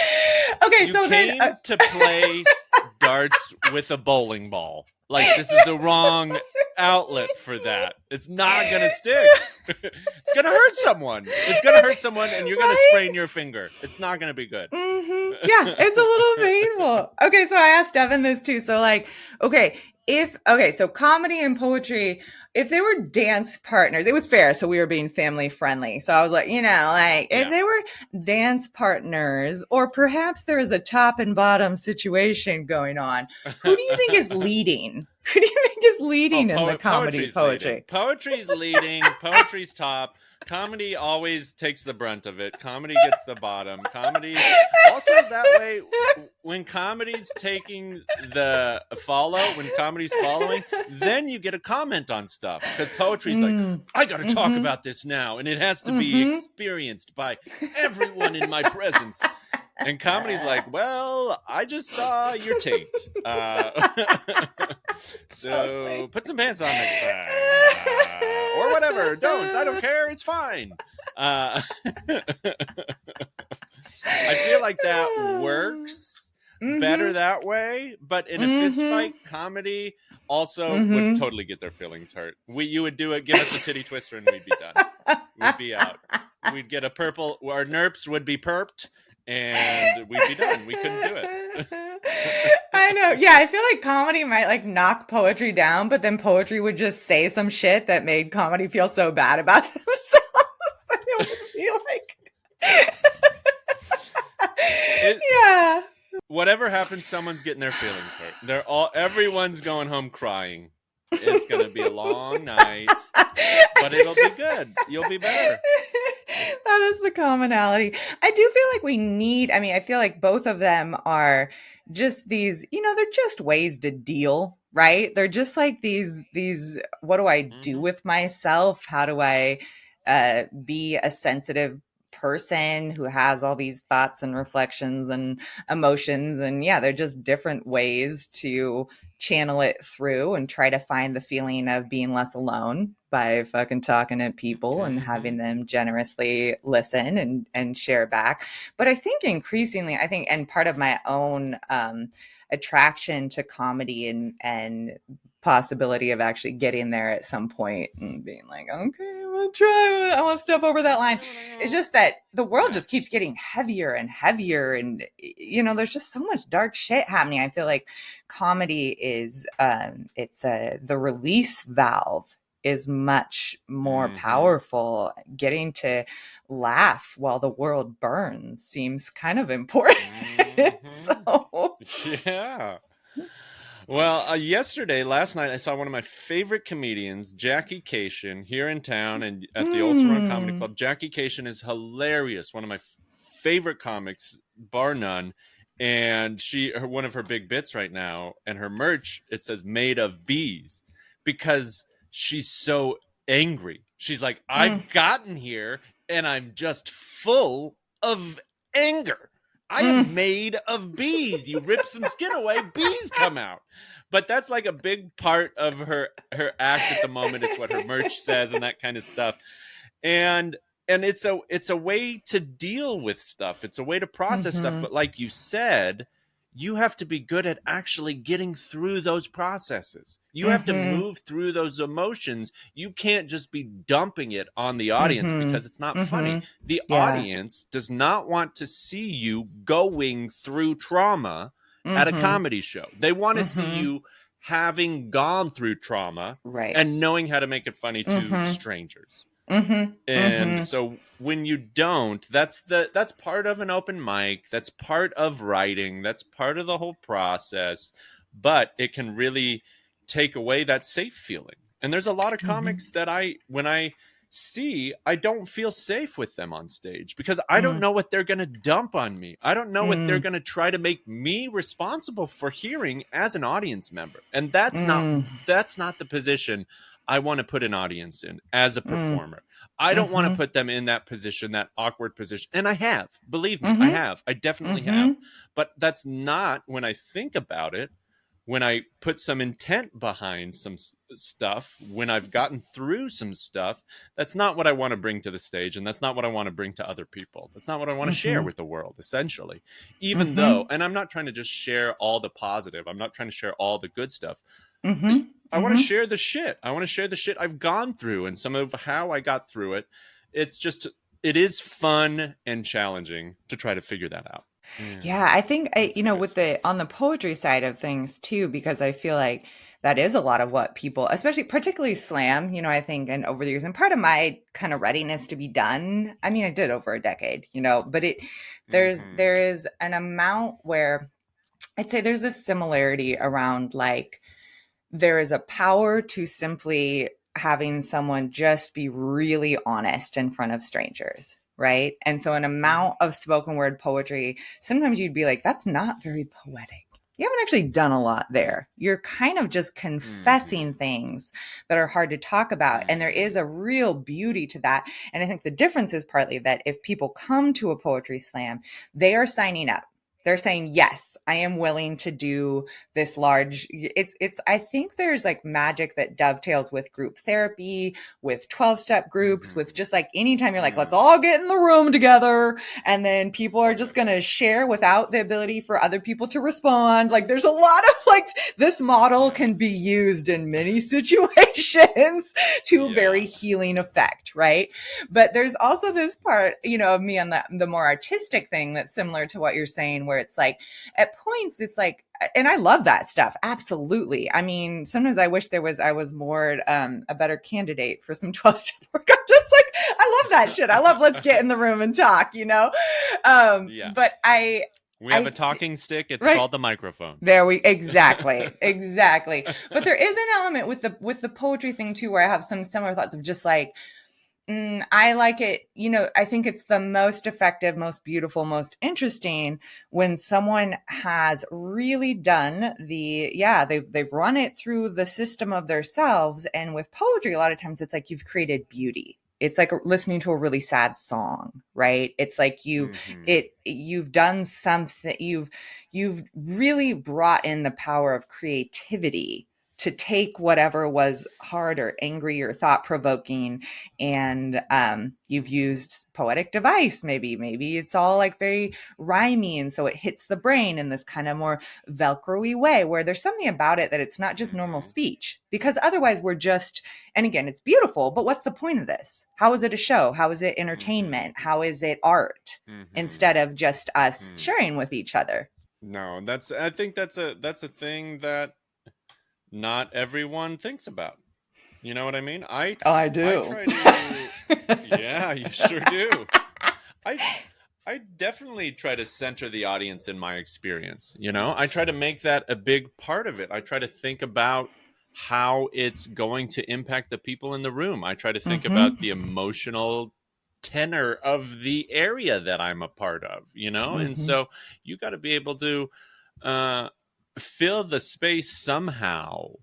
okay, you so came then to play darts with a bowling ball. Like this is the wrong outlet for that. It's not gonna stick. It's gonna hurt someone. It's gonna hurt someone, and you're gonna sprain your finger. It's not gonna be good. Yeah, it's a little painful. Okay, so I asked Devin this too. So like, so comedy and poetry, if they were dance partners, it was fair. So we were being family friendly. So I was like, if they were dance partners, or perhaps there is a top and bottom situation going on, who do you think is leading? Who do you think is leading in the comedy poetry? Poetry's leading. Poetry's top. Comedy always takes the brunt of it. Comedy gets the bottom. Comedy also that way. When comedy's taking the when comedy's following, then you get a comment on stuff, because poetry's like, I got to talk about this now, and it has to be experienced by everyone in my presence. And comedy's like, well, I just saw your taint. So put some pants on next time. Or whatever. I don't care. It's fine. I feel like that works better that way. But in a fist fight, comedy also would totally get their feelings hurt. You would do it, give us a titty twister, and we'd be done. We'd be out. We'd get a purple, our nerps would be perped. And we'd be done. We couldn't do it. I know. Yeah, I feel like comedy might like knock poetry down, but then poetry would just say some shit that made comedy feel so bad about themselves that it would be like, yeah. Whatever happens, someone's getting their feelings hurt. Everyone's going home crying. It's going to be a long night, but it'll be good. You'll be better. That is the commonality. I do feel like I feel like both of them are just these, they're just ways to deal, right? They're just like these, what do I do with myself? How do I be a sensitive person who has all these thoughts and reflections and emotions? And yeah, they're just different ways to channel it through and try to find the feeling of being less alone by fucking talking to people and having them generously listen and share back. But I think increasingly, and part of my own attraction to comedy and possibility of actually getting there at some point and being like, okay, want to try. I want to step over that line. It's just that the world just keeps getting heavier and heavier. And, there's just so much dark shit happening. I feel like comedy is, the release valve is much more powerful. Getting to laugh while the world burns seems kind of important. So yeah. Well, last night, I saw one of my favorite comedians, Jackie Cation, here in town and at the Ulster Comedy Club. Jackie Cation is hilarious, one of my favorite comics, bar none. And one of her big bits right now, and her merch, it says "Made of Bees," because she's so angry. She's like, I've gotten here, and I'm just full of anger. I am made of bees. You rip some skin away, bees come out. But that's like a big part of her act at the moment. It's what her merch says and that kind of stuff. And it's a way to deal with stuff. It's a way to process stuff. But like you said, you have to be good at actually getting through those processes. You have to move through those emotions. You can't just be dumping it on the audience because it's not funny. The audience does not want to see you going through trauma at a comedy show. They want to see you having gone through trauma and knowing how to make it funny to strangers. And so when you don't, that's part of an open mic. That's part of writing. That's part of the whole process. But it can really take away that safe feeling. And there's a lot of comics that when I see, I don't feel safe with them on stage because I don't know what they're going to dump on me. I don't know what they're going to try to make me responsible for hearing as an audience member. And that's not the position I want to put an audience in as a performer. I don't want to put them in that position, that awkward position. And I have, believe me, I have. I definitely have. But that's not, when I think about it, when I put some intent behind some stuff, when I've gotten through some stuff, that's not what I want to bring to the stage. And that's not what I want to bring to other people. That's not what I want to share with the world, essentially. Even though, and I'm not trying to just share all the positive. I'm not trying to share all the good stuff. I want to share the shit. I want to share the shit I've gone through and some of how I got through it. It is fun and challenging to try to figure that out. Yeah, I think on the poetry side of things too, because I feel like that is a lot of what people, particularly slam, I think, and over the years, and part of my kind of readiness to be done. I mean, I did over a decade, but there is an amount where I'd say there's a similarity around like, there is a power to simply having someone just be really honest in front of strangers, right? And so an amount of spoken word poetry, sometimes you'd be like, that's not very poetic. You haven't actually done a lot there. You're kind of just confessing things that are hard to talk about. And there is a real beauty to that. And I think the difference is partly that if people come to a poetry slam, they are signing up. They're saying, yes, I am willing to do this large. I think there's like magic that dovetails with group therapy, with 12-step groups, with just like anytime you're like, let's all get in the room together. And then people are just going to share without the ability for other people to respond. Like there's a lot of like, this model can be used in many situations to a very healing effect, right? But there's also this part, of me on the more artistic thing that's similar to what you're saying, where it's like at points it's like, and I love that stuff. Absolutely. I mean, sometimes I wish I was more a better candidate for some 12-step work. I'm just like, I love that shit. I love let's get in the room and talk, but we have a talking stick. It's called the microphone. Exactly. But there is an element with the poetry thing too, where I have some similar thoughts of just like, I like it. I think it's the most effective, most beautiful, most interesting when someone has really done they've run it through the system of themselves. And with poetry, a lot of times it's like you've created beauty. It's like listening to a really sad song, right? It's like you've done something, you've really brought in the power of creativity to take whatever was hard or angry or thought provoking, and you've used poetic device. Maybe it's all like very rhymey, and so it hits the brain in this kind of more Velcro-y way, where there's something about it that it's not just normal speech, because otherwise we're just, and again, it's beautiful, but what's the point of this? How is it a show? How is it entertainment? How is it art? Instead of just us sharing with each other. No, I think that's a thing that not everyone thinks about. You know what I mean? I do. I try to, yeah, you sure do. I definitely try to center the audience in my experience. You know, I try to make that a big part of it. I try to think about how it's going to impact the people in the room. I try to think about the emotional tenor of the area that I'm a part of, you know? And so you got to be able to fill the space somehow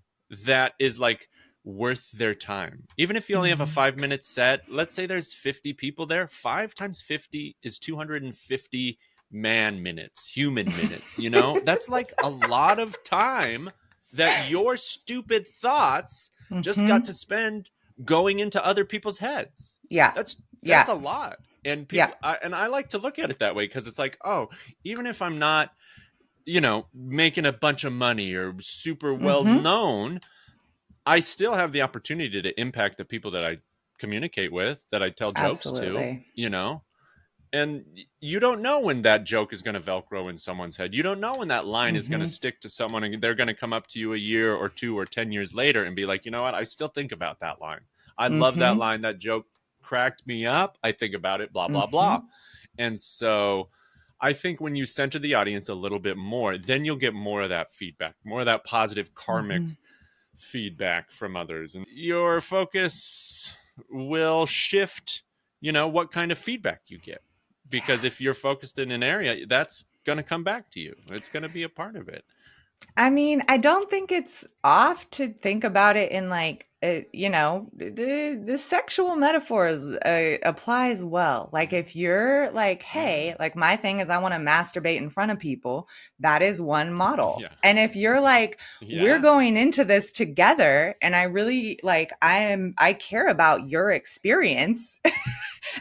that is like worth their time. Even if you only have a 5-minute set, let's say there's 50 people there, 5 times 50 is 250 man minutes, human minutes, you know? That's like a lot of time that your stupid thoughts just got to spend going into other people's heads. Yeah. That's a lot. And people, I like to look at it that way, because it's like, oh, even if I'm not, you know, making a bunch of money or super well known, I still have the opportunity to impact the people that I communicate with, that I tell jokes to, you know? And you don't know when that joke is going to Velcro in someone's head. You don't know when that line is going to stick to someone, and they're going to come up to you a year or 2 or 10 years later and be like, you know what? I still think about that line. I love that line. That joke cracked me up. I think about it, blah, blah, blah. And so I think when you center the audience a little bit more, then you'll get more of that feedback, more of that positive karmic feedback from others. And your focus will shift, you know, what kind of feedback you get. Because if you're focused in an area, that's going to come back to you. It's going to be a part of it. I mean, I don't think it's off to think about it in like, you know, the sexual metaphors applies well. Like if you're like, hey, like my thing is I want to masturbate in front of people, that is one model. Yeah. And if you're like, we're going into this together, and I really like, I care about your experience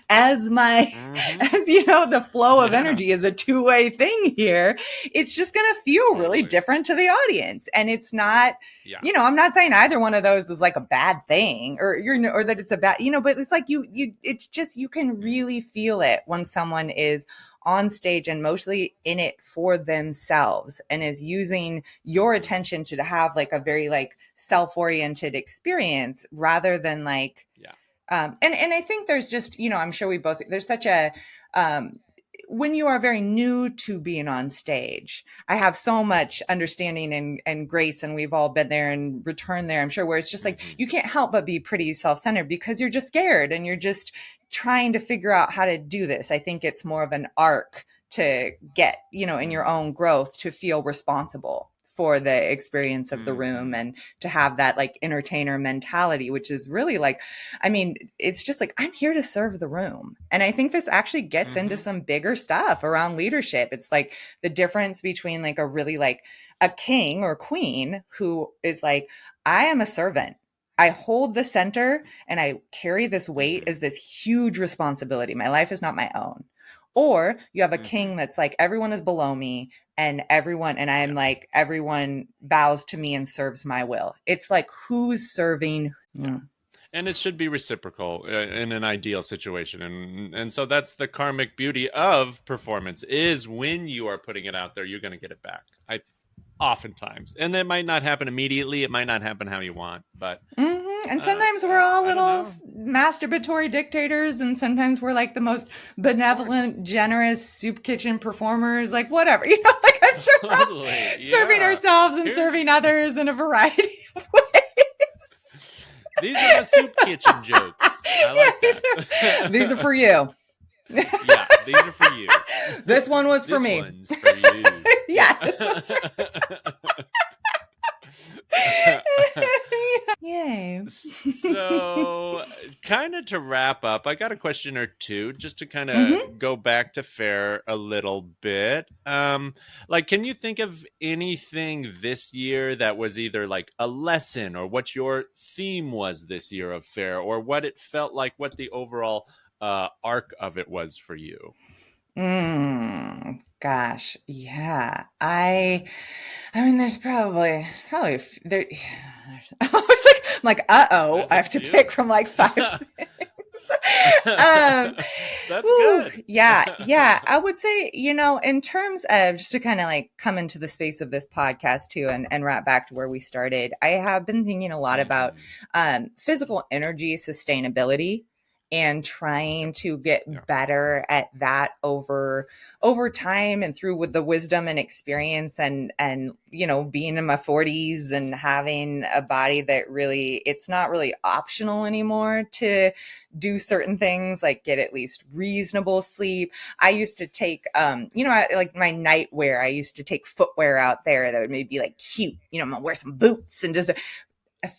as my, as you know, the flow of energy is a two-way thing here. It's just going to feel really different to the audience. And it's not, you know, I'm not saying either one of those is like a bad thing, or or that it's a bad, you know, but it's like it's just, you can really feel it when someone is on stage and mostly in it for themselves and is using your attention to have like a very like self-oriented experience rather than like, and I think there's just, you know, I'm sure we both, there's such a, when you are very new to being on stage, I have so much understanding and grace, and we've all been there and returned there, I'm sure, where it's just like, you can't help but be pretty self-centered because you're just scared and you're just trying to figure out how to do this. I think it's more of an arc to get, you know, in your own growth to feel responsible for the experience of the room and to have that like entertainer mentality, which is really like, I mean, it's just like, I'm here to serve the room. And I think this actually gets into some bigger stuff around leadership. It's like the difference between like a really like a king or queen who is like, I am a servant. I hold the center and I carry this weight as this huge responsibility. My life is not my own. Or you have a king that's like, everyone is below me and I'm like, everyone bows to me and serves my will. It's like, who's serving? And it should be reciprocal in an ideal situation. And so that's the karmic beauty of performance, is when you are putting it out there, you're going to get it back. Oftentimes. And that might not happen immediately. It might not happen how you want, but... And sometimes we're all little masturbatory dictators, and sometimes we're like the most benevolent, generous soup kitchen performers, like whatever, you know, like I'm sure we're all serving ourselves and serving others in a variety of ways. These are the soup kitchen jokes. I like that. These are for you. Yeah, these are for you. This one was for me. This one's for you. Yeah, this one's for Yay. So, kind of to wrap up, I got a question or two just to kind of go back to fair a little bit. Like, can you think of anything this year that was either like a lesson or what your theme was this year of fair, or what it felt like, what the overall arc of it was for you? Gosh, yeah. I mean, there's probably there. I'm like, uh-oh, There's I a have to few. pick from like 5 things. That's Whew, good. yeah. I would say, in terms of just to kind of like come into the space of this podcast too, and wrap back to where we started, I have been thinking a lot about physical energy sustainability and trying to get better at that over time and through with the wisdom and experience and being in my 40s and having a body that really, it's not really optional anymore to do certain things, like get at least reasonable sleep. I used to take like my nightwear, I used to take footwear out there that would maybe be like cute, I'm gonna wear some boots and just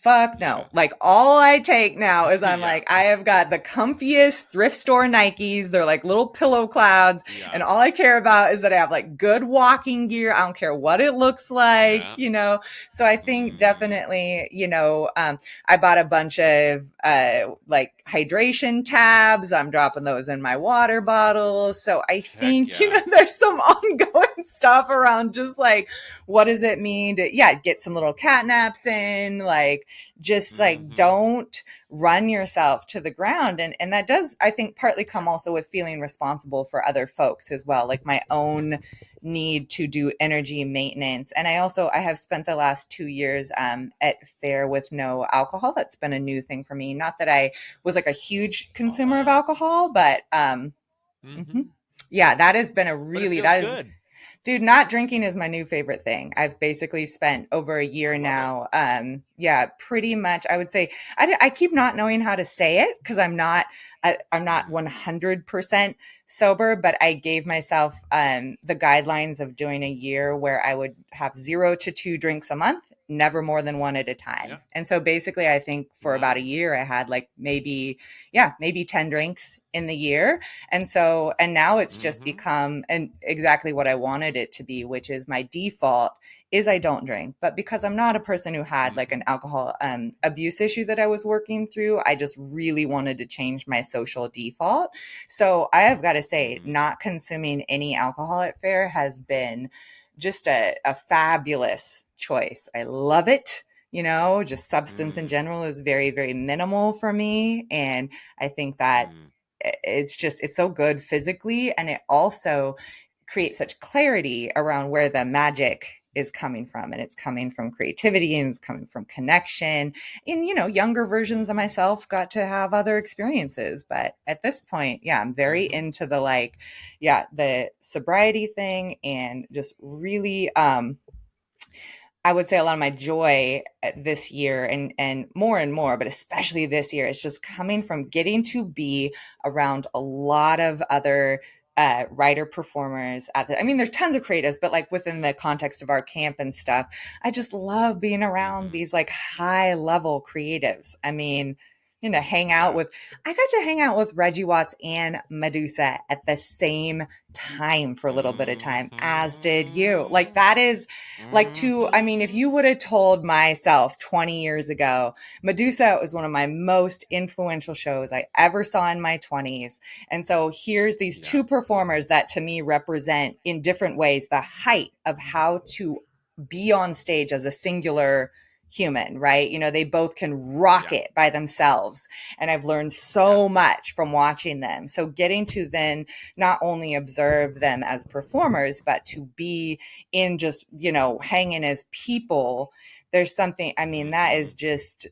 fuck no. Yeah. Like all I take now is I'm Yeah. like, I have got the comfiest thrift store Nikes. They're like little pillow clouds. Yeah. And all I care about is that I have like good walking gear. I don't care what it looks like, So I think definitely, I bought a bunch of like hydration tabs. I'm dropping those in my water bottles. So I think, there's some ongoing stuff around just like, what does it mean to, get some little cat naps in, like, just like don't run yourself to the ground. And that does, I think, partly come also with feeling responsible for other folks as well, like my own need to do energy maintenance. And I have spent the last 2 years at fair with no alcohol. That's been a new thing for me. Not that I was like a huge consumer of alcohol, but yeah, that has been a really, that is good. Dude, not drinking is my new favorite thing. I've basically spent over a year now. Pretty much. I would say I keep not knowing how to say it because I'm not 100% sober, but I gave myself the guidelines of doing a year where I would have 0 to 2 drinks a month, never more than 1 at a time. Yeah. And so basically I think for about a year I had like maybe 10 drinks in the year. And now it's just become exactly what I wanted it to be, which is my default is I don't drink. But because I'm not a person who had like an alcohol abuse issue that I was working through, I just really wanted to change my social default. So I have got to say, not consuming any alcohol at fair has been just a fabulous choice. I love it. Just substance in general is very, very minimal for me. And I think that it's so good physically. And it also creates such clarity around where the magic is coming from. And it's coming from creativity and it's coming from connection. And, younger versions of myself got to have other experiences. But at this point, I'm very into the the sobriety thing and just really, I would say a lot of my joy this year and more, but especially this year, is just coming from getting to be around a lot of other writer performers there's tons of creatives, but like within the context of our camp and stuff, I just love being around these like high level creatives. I got to hang out with Reggie Watts and Medusa at the same time for a little bit of time, as did you. Like that is like if you would have told myself 20 years ago, Medusa was one of my most influential shows I ever saw in my 20s. And so here's these two performers that to me represent in different ways the height of how to be on stage as a singular human, right? They both can rock it by themselves. And I've learned so much from watching them. So getting to then not only observe them as performers, but to be in just, hanging as people, there's something, that is just,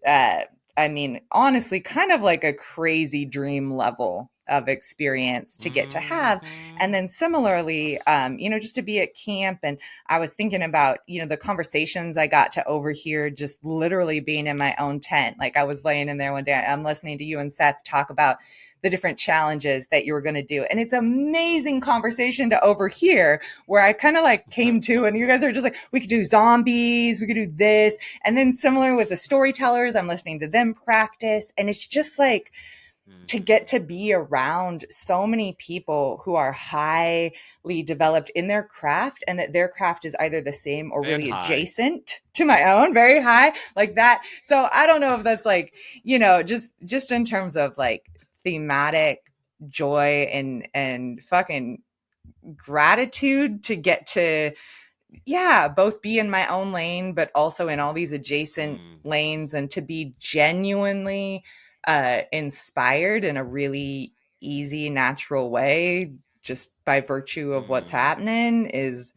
honestly, kind of like a crazy dream level of experience to get to have. And then similarly, just to be at camp. And I was thinking about, the conversations I got to overhear just literally being in my own tent. Like I was laying in there one day, I'm listening to you and Seth talk about the different challenges that you were going to do. And it's amazing conversation to overhear where I kind of like came to, and you guys are just like, we could do zombies, we could do this. And then similar with the storytellers, I'm listening to them practice. And it's just like to get to be around so many people who are highly developed in their craft, and that their craft is either the same or really adjacent to my own, very high like that. So I don't know if that's like, just in terms of like thematic joy and fucking gratitude to get to both be in my own lane but also in all these adjacent lanes, and to be genuinely inspired in a really easy, natural way just by virtue of what's happening is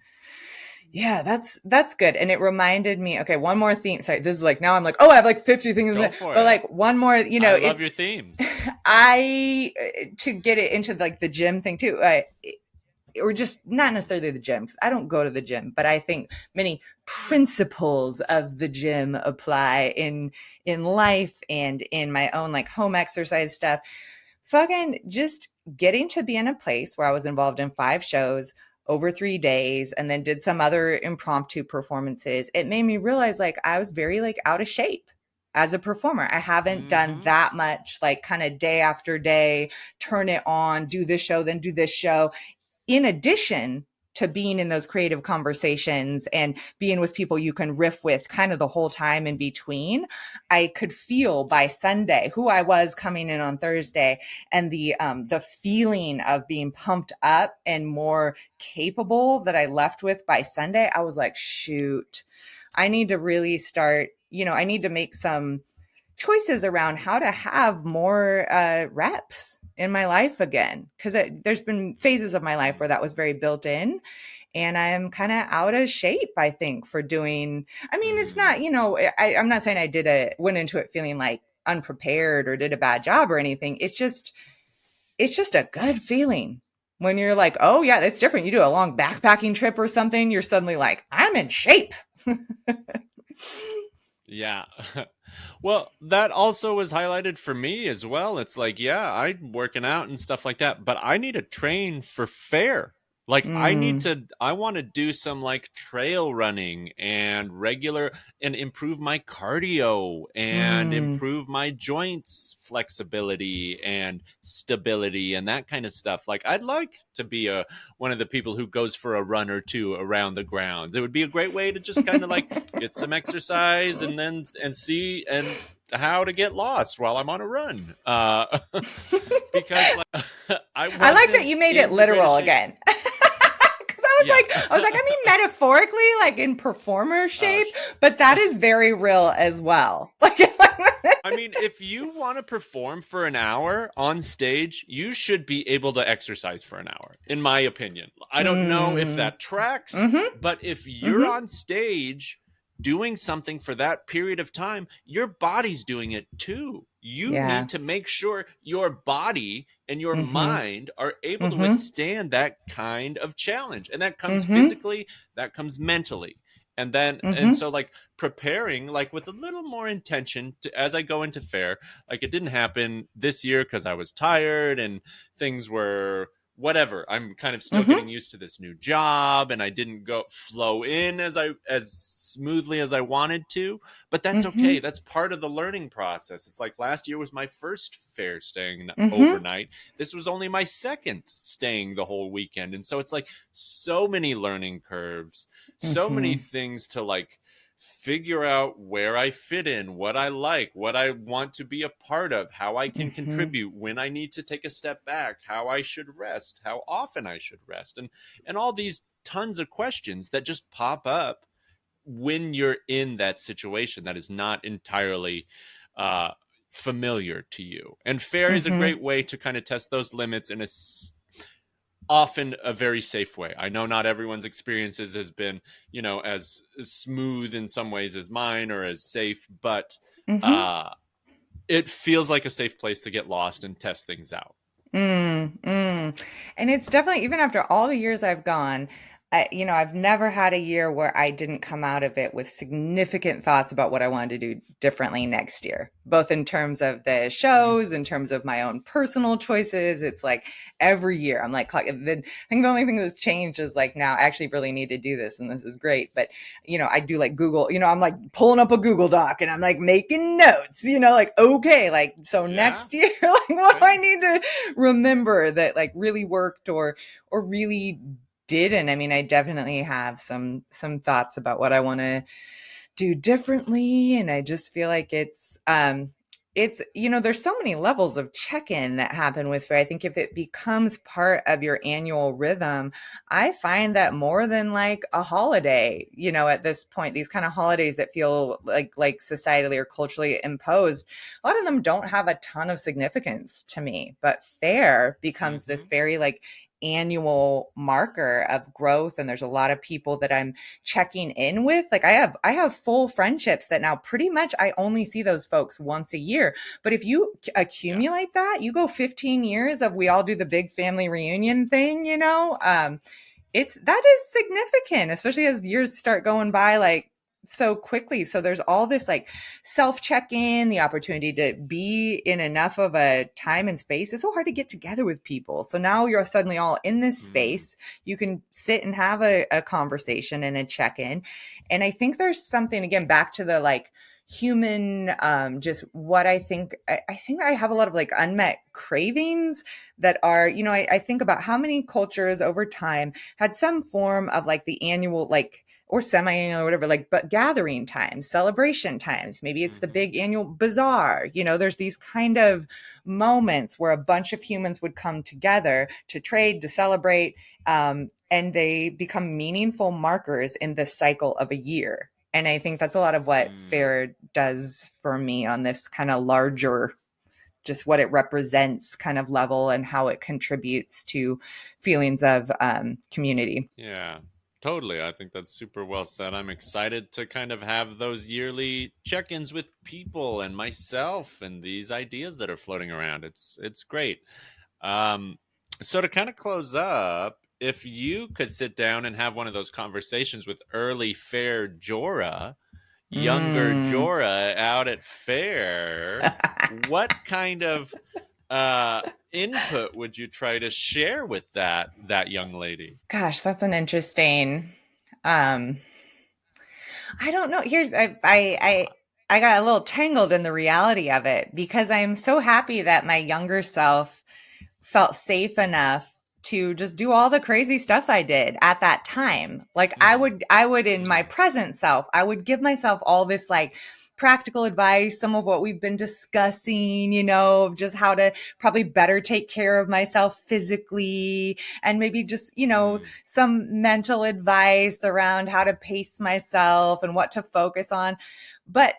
that's good. And it reminded me, okay, one more theme. Sorry, this is like, now I'm like, I have like 50 things. But like one more, I love your themes. To get it into like the gym thing too, or just not necessarily the gym, because I don't go to the gym, but I think many principles of the gym apply in life and in my own like home exercise stuff. Fucking just getting to be in a place where I was involved in 5 shows over 3 days, and then did some other impromptu performances. It made me realize like I was very like out of shape as a performer. I haven't done that much like kind of day after day, turn it on, do this show, then do this show. In addition to being in those creative conversations and being with people you can riff with kind of the whole time in between, I could feel by Sunday who I was coming in on Thursday, and the feeling of being pumped up and more capable that I left with by Sunday. I was like, shoot, I need to really start, I need to make some choices around how to have more reps in my life again, because there's been phases of my life where that was very built in, and I'm kind of out of shape, I think, for doing. I mean, it's not, I'm not saying I went into it feeling like unprepared or did a bad job or anything. It's just a good feeling when you're like, oh yeah, it's different. You do a long backpacking trip or something, you're suddenly like, I'm in shape. Yeah. Well, that also was highlighted for me as well. It's like, I'm working out and stuff like that, but I need to train for fair. Like I want to do some like trail running and improve my cardio and improve my joints flexibility and stability and that kind of stuff. Like I'd like to be one of the people who goes for a run or two around the grounds. It would be a great way to just kind of like get some exercise and see how to get lost while I'm on a run. Because like, I like that you made it literal again. I was like, I mean, metaphorically, like in performer shape, but that is very real as well. Like, I mean, if you want to perform for an hour on stage, you should be able to exercise for an hour, in my opinion. I don't know if that tracks, but if you're on stage doing something for that period of time, your body's doing it too. You need to make sure your body and your mind are able to withstand that kind of challenge. And that comes physically, that comes mentally. And then, and so like preparing like with a little more intention as I go into fair, like it didn't happen this year because I was tired and things were whatever. I'm kind of still getting used to this new job, and I didn't flow in as smoothly as I wanted to, but that's okay. That's part of the learning process. It's like last year was my first fair staying overnight. This was only my second staying the whole weekend. And so it's like so many learning curves, so many things to like figure out where I fit in, what I like, what I want to be a part of, how I can contribute, when I need to take a step back, how I should rest, how often I should rest, and all these tons of questions that just pop up when you're in that situation that is not entirely familiar to you. And fair is a great way to kind of test those limits in often a very safe way. I know not everyone's experiences has been, as smooth in some ways as mine or as safe, but it feels like a safe place to get lost and test things out. And it's definitely, even after all the years I've gone, I've never had a year where I didn't come out of it with significant thoughts about what I wanted to do differently next year, both in terms of the shows, in terms of my own personal choices. It's like every year I'm like, I think the only thing that's changed is like now I actually really need to do this and this is great. But, I do like Google, I'm like pulling up a Google Doc and I'm like making notes, like, okay, like, so next year, like what do I need to remember that like really worked or really didn't. I mean, I definitely have some thoughts about what I want to do differently, and I just feel like it's there's so many levels of check-in that happen with fair. I think if it becomes part of your annual rhythm, I find that more than like a holiday, at this point, these kind of holidays that feel like societally or culturally imposed, a lot of them don't have a ton of significance to me, but fair becomes this very like annual marker of growth. And there's a lot of people that I'm checking in with. Like I have full friendships that now pretty much I only see those folks once a year. But if you accumulate that, you go 15 years of we all do the big family reunion thing, that is significant, especially as years start going by like so quickly. So there's all this like self check-in, the opportunity to be in enough of a time and space. It's so hard to get together with people. So now you're suddenly all in this space. You can sit and have a conversation and a check-in. And I think there's something, again, back to the like human, just what I think I have a lot of like unmet cravings that are, I think about how many cultures over time had some form of like the annual, like, or semi-annual or whatever, like, but gathering times, celebration times, maybe it's the big annual bazaar. There's these kind of moments where a bunch of humans would come together to trade, to celebrate, and they become meaningful markers in the cycle of a year. And I think that's a lot of what fair does for me on this kind of larger, just what it represents kind of level and how it contributes to feelings of community. Yeah. Totally. I think that's super well said. I'm excited to kind of have those yearly check-ins with people and myself and these ideas that are floating around. It's great. So to kind of close up, if you could sit down and have one of those conversations with early fair Jorah, younger Jorah out at fair, what kind of input would you try to share with that young lady? Gosh, that's an interesting. I don't know. I got a little tangled in the reality of it because I'm so happy that my younger self felt safe enough to just do all the crazy stuff I did at that time. Like I would in my present self, I would give myself all this like practical advice, some of what we've been discussing, just how to probably better take care of myself physically, and maybe just, some mental advice around how to pace myself and what to focus on. But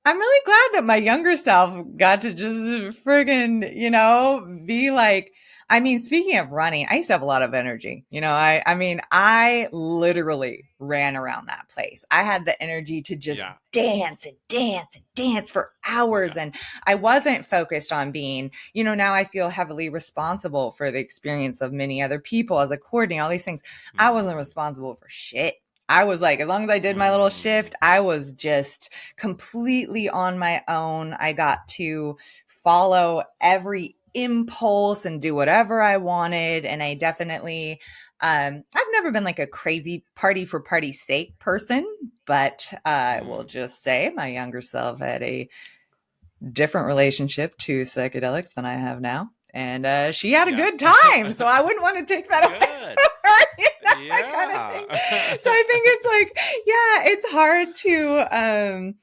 I'm really glad that my younger self got to just friggin', be like, I mean, speaking of running, I used to have a lot of energy. I literally ran around that place. I had the energy to just dance and dance and dance for hours. And I wasn't focused on being, now I feel heavily responsible for the experience of many other people as a coordinator, all these things. I wasn't responsible for shit. I was like, as long as I did my little shift, I was just completely on my own. I got to follow every impulse and do whatever I wanted. And I definitely, I've never been like a crazy party for party's sake person, but I will just say my younger self had a different relationship to psychedelics than I have now. And she had a good time. So I wouldn't want to take that away from her. That kind of thing. So I think it's like, it's hard to,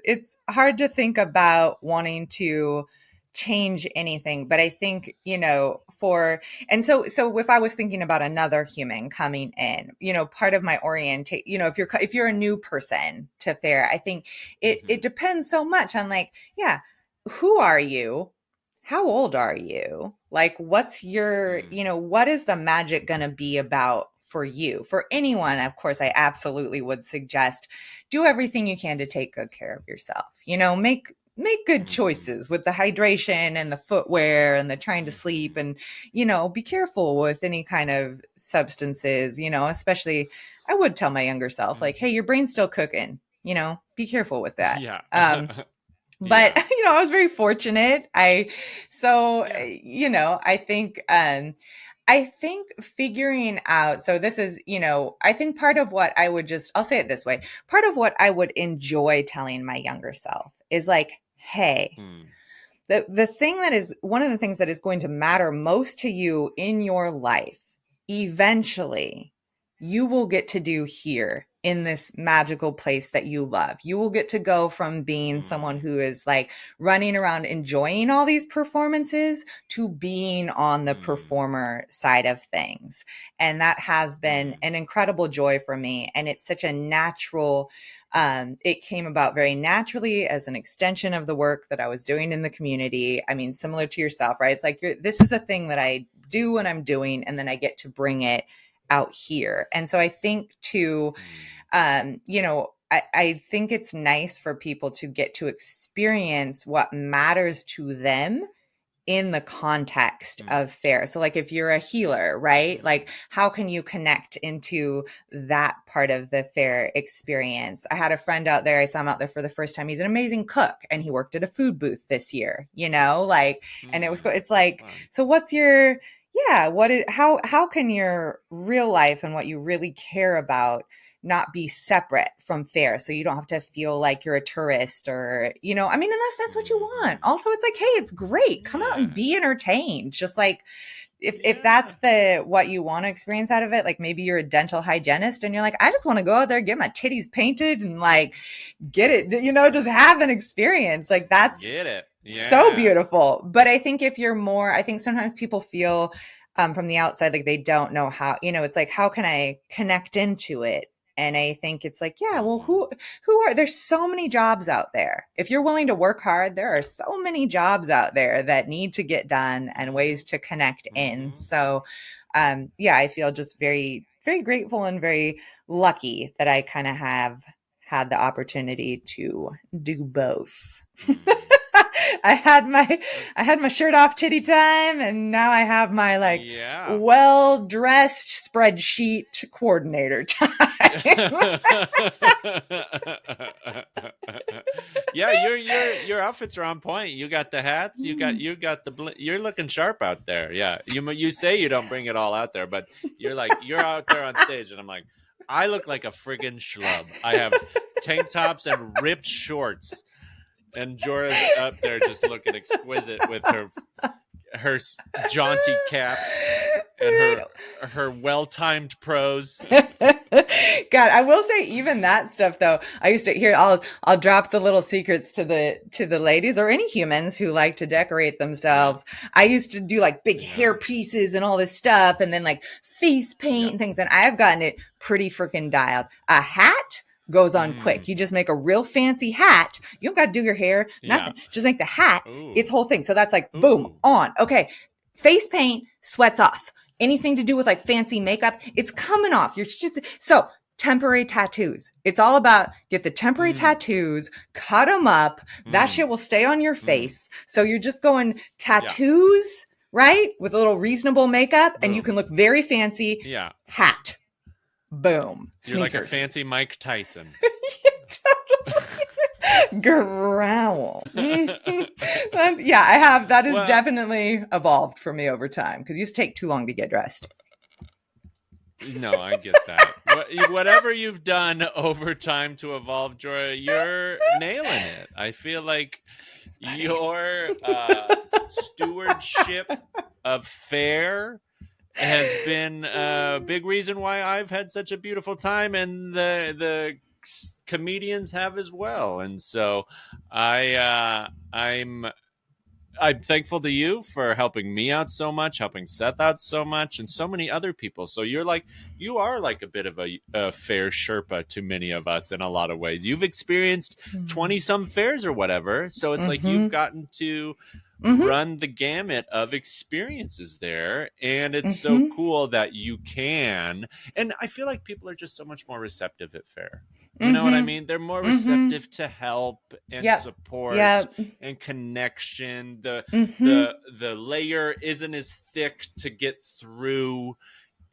it's hard to think about wanting to change anything. But I think, so if I was thinking about another human coming in, part of my orientation, if you're a new person to fair, I think it depends so much on like, who are you? How old are you? Like, what's your, what is the magic going to be about for you? For anyone, of course, I absolutely would suggest do everything you can to take good care of yourself. make good choices with the hydration and the footwear and the trying to sleep, and, be careful with any kind of substances, especially I would tell my younger self, like, hey, your brain's still cooking, be careful with that. Yeah. But, Yeah. I was very fortunate. I think figuring out, so this is, I think part of what I'll say it this way. Part of what I would enjoy telling my younger self is like, hey, the thing that is one of the things that is going to matter most to you in your life, eventually you will get to do here in this magical place that you love. You will get to go from being someone who is like running around enjoying all these performances to being on the performer side of things. And that has been an incredible joy for me. And it's such a natural, it came about very naturally as an extension of the work that I was doing in the community. I mean, similar to yourself, right? It's like, this is a thing that I do when I'm doing, and then I get to bring it out here. And so I think I think it's nice for people to get to experience what matters to them in the context of fair. So like if you're a healer, right? Like how can you connect into that part of the fair experience? I had a friend out there. I saw him out there for the first time. He's an amazing cook and he worked at a food booth this year, and it's like, so what's your, how can your real life and what you really care about not be separate from fair, so you don't have to feel like you're a tourist or, unless that's what you want. Also, it's like, hey, it's great. Come out and be entertained. Just like if that's what you want to experience out of it, like maybe you're a dental hygienist and you're like, I just want to go out there, get my titties painted and like get it, just have an experience. Like that's Get it. so beautiful. But I think if you're more, I think sometimes people feel from the outside like they don't know how, it's like, how can I connect into it? And I think it's like, who there's so many jobs out there. If you're willing to work hard, there are so many jobs out there that need to get done and ways to connect in. So, I feel just very, very grateful and very lucky that I kind of have had the opportunity to do both. I had my shirt off titty time, and now I have my well-dressed spreadsheet coordinator time. Your outfits are on point. You got the hats, you got you're looking sharp out there. Yeah. You say you don't bring it all out there, but you're out there on stage, and I'm like, I look like a friggin' schlub. I have tank tops and ripped shorts. And Jorah's up there just looking exquisite with her jaunty caps and her well-timed prose. God, I will say even that stuff though. I used to hear I'll drop the little secrets to the ladies or any humans who like to decorate themselves. I used to do like big hair pieces and all this stuff, and then like face paint and things. And I have gotten it pretty freaking dialed. A hat goes on quick. You just make a real fancy hat. You don't got to do your hair, nothing. Just make the hat its whole thing. So that's like, boom, on. Okay. Face paint sweats off. Anything to do with like fancy makeup, it's coming off. So temporary tattoos. It's all about get the temporary tattoos, cut them up. That shit will stay on your face. So you're just going tattoos, right? With a little reasonable makeup, and you can look very fancy. Yeah. Hat. Boom. You're Sneakers. like a fancy Mike Tyson. Growl. I have. That has definitely evolved for me over time, because it used to take too long to get dressed. No, I get that. Whatever you've done over time to evolve, Jorah, you're nailing it. I feel like your stewardship of fair has been a big reason why I've had such a beautiful time, and the comedians have as well. And so I'm thankful to you for helping me out so much, helping Seth out so much, and so many other people. So you are like a bit of a fair Sherpa to many of us in a lot of ways. You've experienced 20 some fairs or whatever. So it's like you've gotten to run the gamut of experiences there. And it's so cool that you can. And I feel like people are just so much more receptive at fair. You know what I Mm-hmm. mean? They're more Mm-hmm. receptive to help and Yep. support Yep. and connection. The Mm-hmm. the the layer isn't as thick to get through,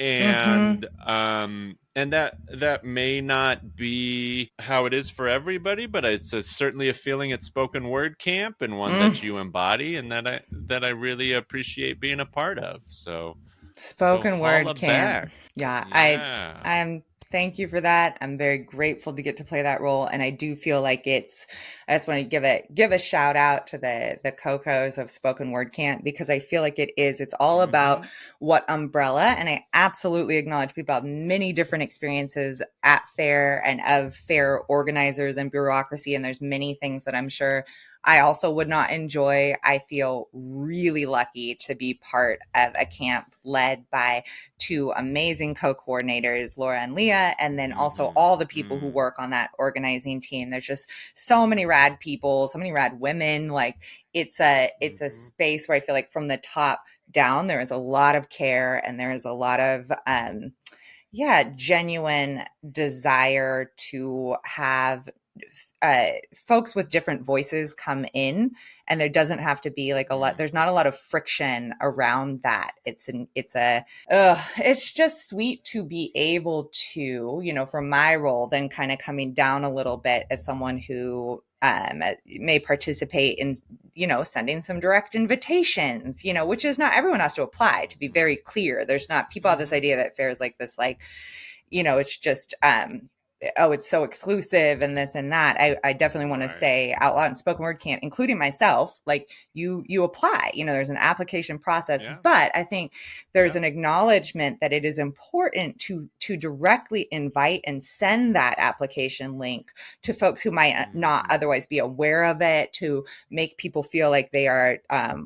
Mm-hmm. and that may not be how it is for everybody, but it's certainly a feeling at spoken word camp, and one Mm. that you embody, and that I really appreciate being a part of. So Spoken word holla camp. back. Yeah, Yeah. I'm thank you for that. I'm very grateful to get to play that role. And I do feel like I just want to give a shout out to the Cocos of spoken word camp, because I feel like it's all about what umbrella. And I absolutely acknowledge people have many different experiences at fair and of fair organizers and bureaucracy. And there's many things that I'm sure I also would not enjoy. I feel really lucky to be part of a camp led by two amazing co-coordinators, Laura and Leah, and then also all the people who work on that organizing team. There's just so many rad people, so many rad women. Like it's a space where I feel like from the top down, there is a lot of care and there is a lot of genuine desire to have folks with different voices come in, and there doesn't have to be like there's not a lot of friction around that. It's just sweet to be able to, from my role, then kind of coming down a little bit as someone who may participate in, sending some direct invitations, which is not everyone has to apply, to be very clear. There's not, people have this idea that fair is like this, like, it's just, it's so exclusive and this and that. I definitely want to say out loud in spoken word camp, including myself, like you apply, there's an application process, but I think there's an acknowledgement that it is important to directly invite and send that application link to folks who might not otherwise be aware of it, to make people feel like they are,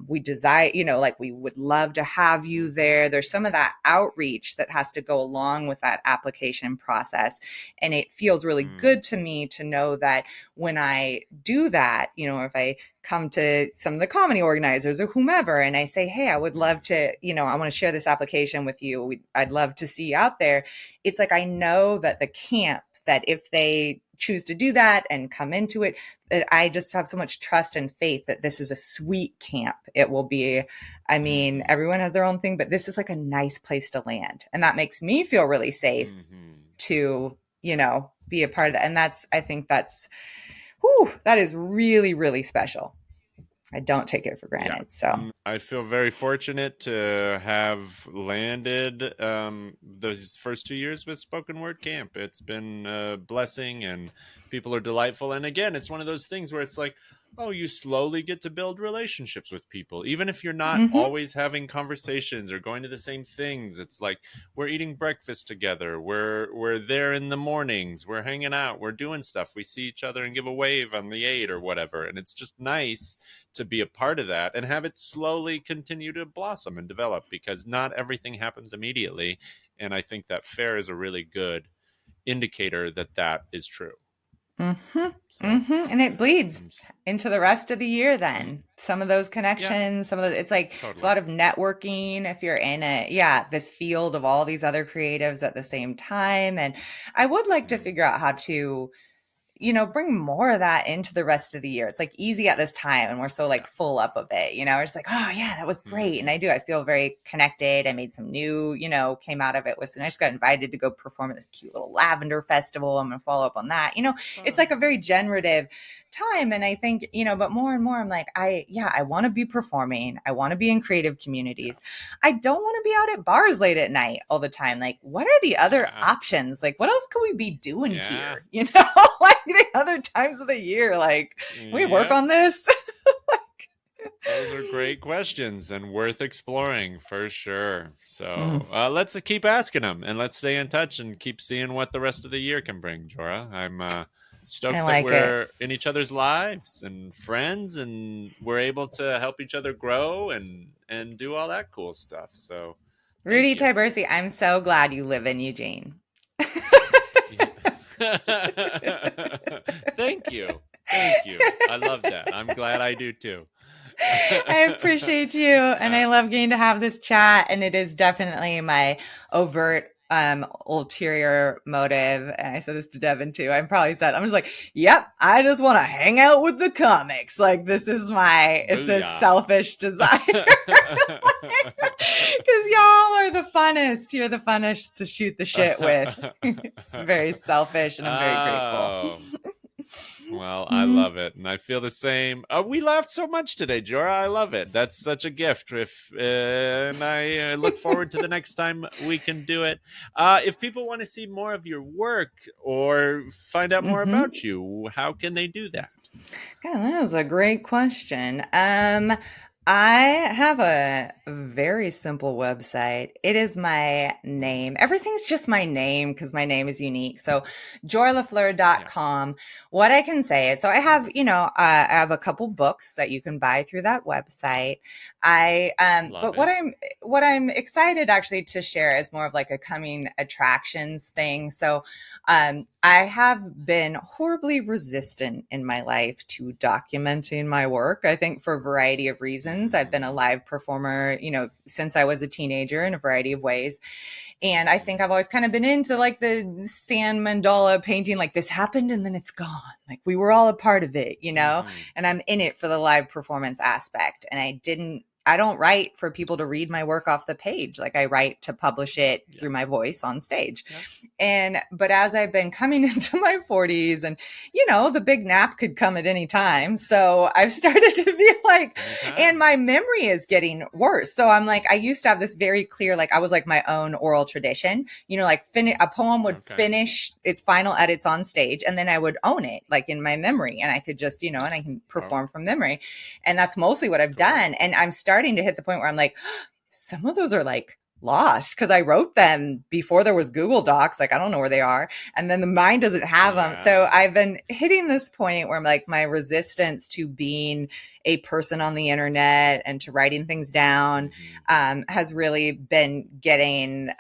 we desire, like we would love to have you there. There's some of that outreach that has to go along with that application process. And it feels really good to me to know that when I do that, if I come to some of the comedy organizers or whomever, and I say, hey, I would love to, I want to share this application with you. I'd love to see you out there. It's like, I know that the camp, that if they choose to do that and come into it, that I just have so much trust and faith that this is a sweet camp. It will be, everyone has their own thing, but this is like a nice place to land. And that makes me feel really safe to, be a part of that. And I think that is really, really special. I don't take it for granted. Yeah. So I feel very fortunate to have landed those first 2 years with spoken word camp. It's been a blessing, and people are delightful. And again, it's one of those things where it's like, oh, you slowly get to build relationships with people, even if you're not always having conversations or going to the same things. It's like, we're eating breakfast together, we're there in the mornings, we're hanging out, we're doing stuff, we see each other and give a wave on the 8 or whatever. And it's just nice to be a part of that and have it slowly continue to blossom and develop, because not everything happens immediately. And I think that fair is a really good indicator that is true. And it bleeds into the rest of the year then. Some of those connections, some of those, it's like It's a lot of networking if you're in this field of all these other creatives at the same time. And I would like to figure out how to, bring more of that into the rest of the year. It's like easy at this time, and we're so like full up of it, we're just like, oh yeah, that was great. And I feel very connected. I made some new, came out of it and I just got invited to go perform at this cute little lavender festival. I'm going to follow up on that. It's like a very generative time. And I think, but more and more I'm like, I want to be performing. I want to be in creative communities. I don't want to be out at bars late at night all the time. Like, what are the other options? Like, what else can we be doing here? Like the other times of the year, like, we work on this. Those are great questions and worth exploring for sure. So let's keep asking them, and let's stay in touch and keep seeing what the rest of the year can bring, Jorah. I'm stoked that we're in each other's lives and friends, and we're able to help each other grow and do all that cool stuff. So Rudy Tyburczy, I'm so glad you live in Eugene. Thank you. I love that. I'm glad I do too. I appreciate you, and I love getting to have this chat, and it is definitely my overt ulterior motive. And I said this to Devin too. I'm just like, yep, I just want to hang out with the comics. Like, this is it's a Booya. selfish desire. Because y'all are the funnest. You're the funnest to shoot the shit with. It's very selfish, and I'm very grateful. Well, I love it, and I feel the same. We laughed so much today, Jorah. I love it. That's such a gift. And I look forward to the next time we can do it. If people want to see more of your work or find out more about you, how can they do that? God, that was a great question. I have a very simple website. It is my name. Everything's just my name because my name is unique. So joralafleur.com. Yeah. What I can say is, so I have, I have a couple books that you can buy through that website. What I'm excited actually to share is more of like a coming attractions thing. So, I have been horribly resistant in my life to documenting my work. I think for a variety of reasons. I've been a live performer, since I was a teenager in a variety of ways. And I think I've always kind of been into like the sand mandala painting, like this happened and then it's gone. Like we were all a part of it, and I'm in it for the live performance aspect. And I don't write for people to read my work off the page. Like I write to publish it through my voice on stage. But as I've been coming into my 40s and, the big nap could come at any time. So I've started to be like, and my memory is getting worse. So I'm like, I used to have this very clear, like I was like my own oral tradition, like a poem would finish its final edits on stage and then I would own it like in my memory and I could just, and I can perform from memory. And that's mostly what I've done. And I'm starting to hit the point where I'm like, some of those are like lost because I wrote them before there was Google Docs. Like, I don't know where they are. And then the mind doesn't have them. So I've been hitting this point where I'm like, my resistance to being a person on the internet and to writing things down has really been getting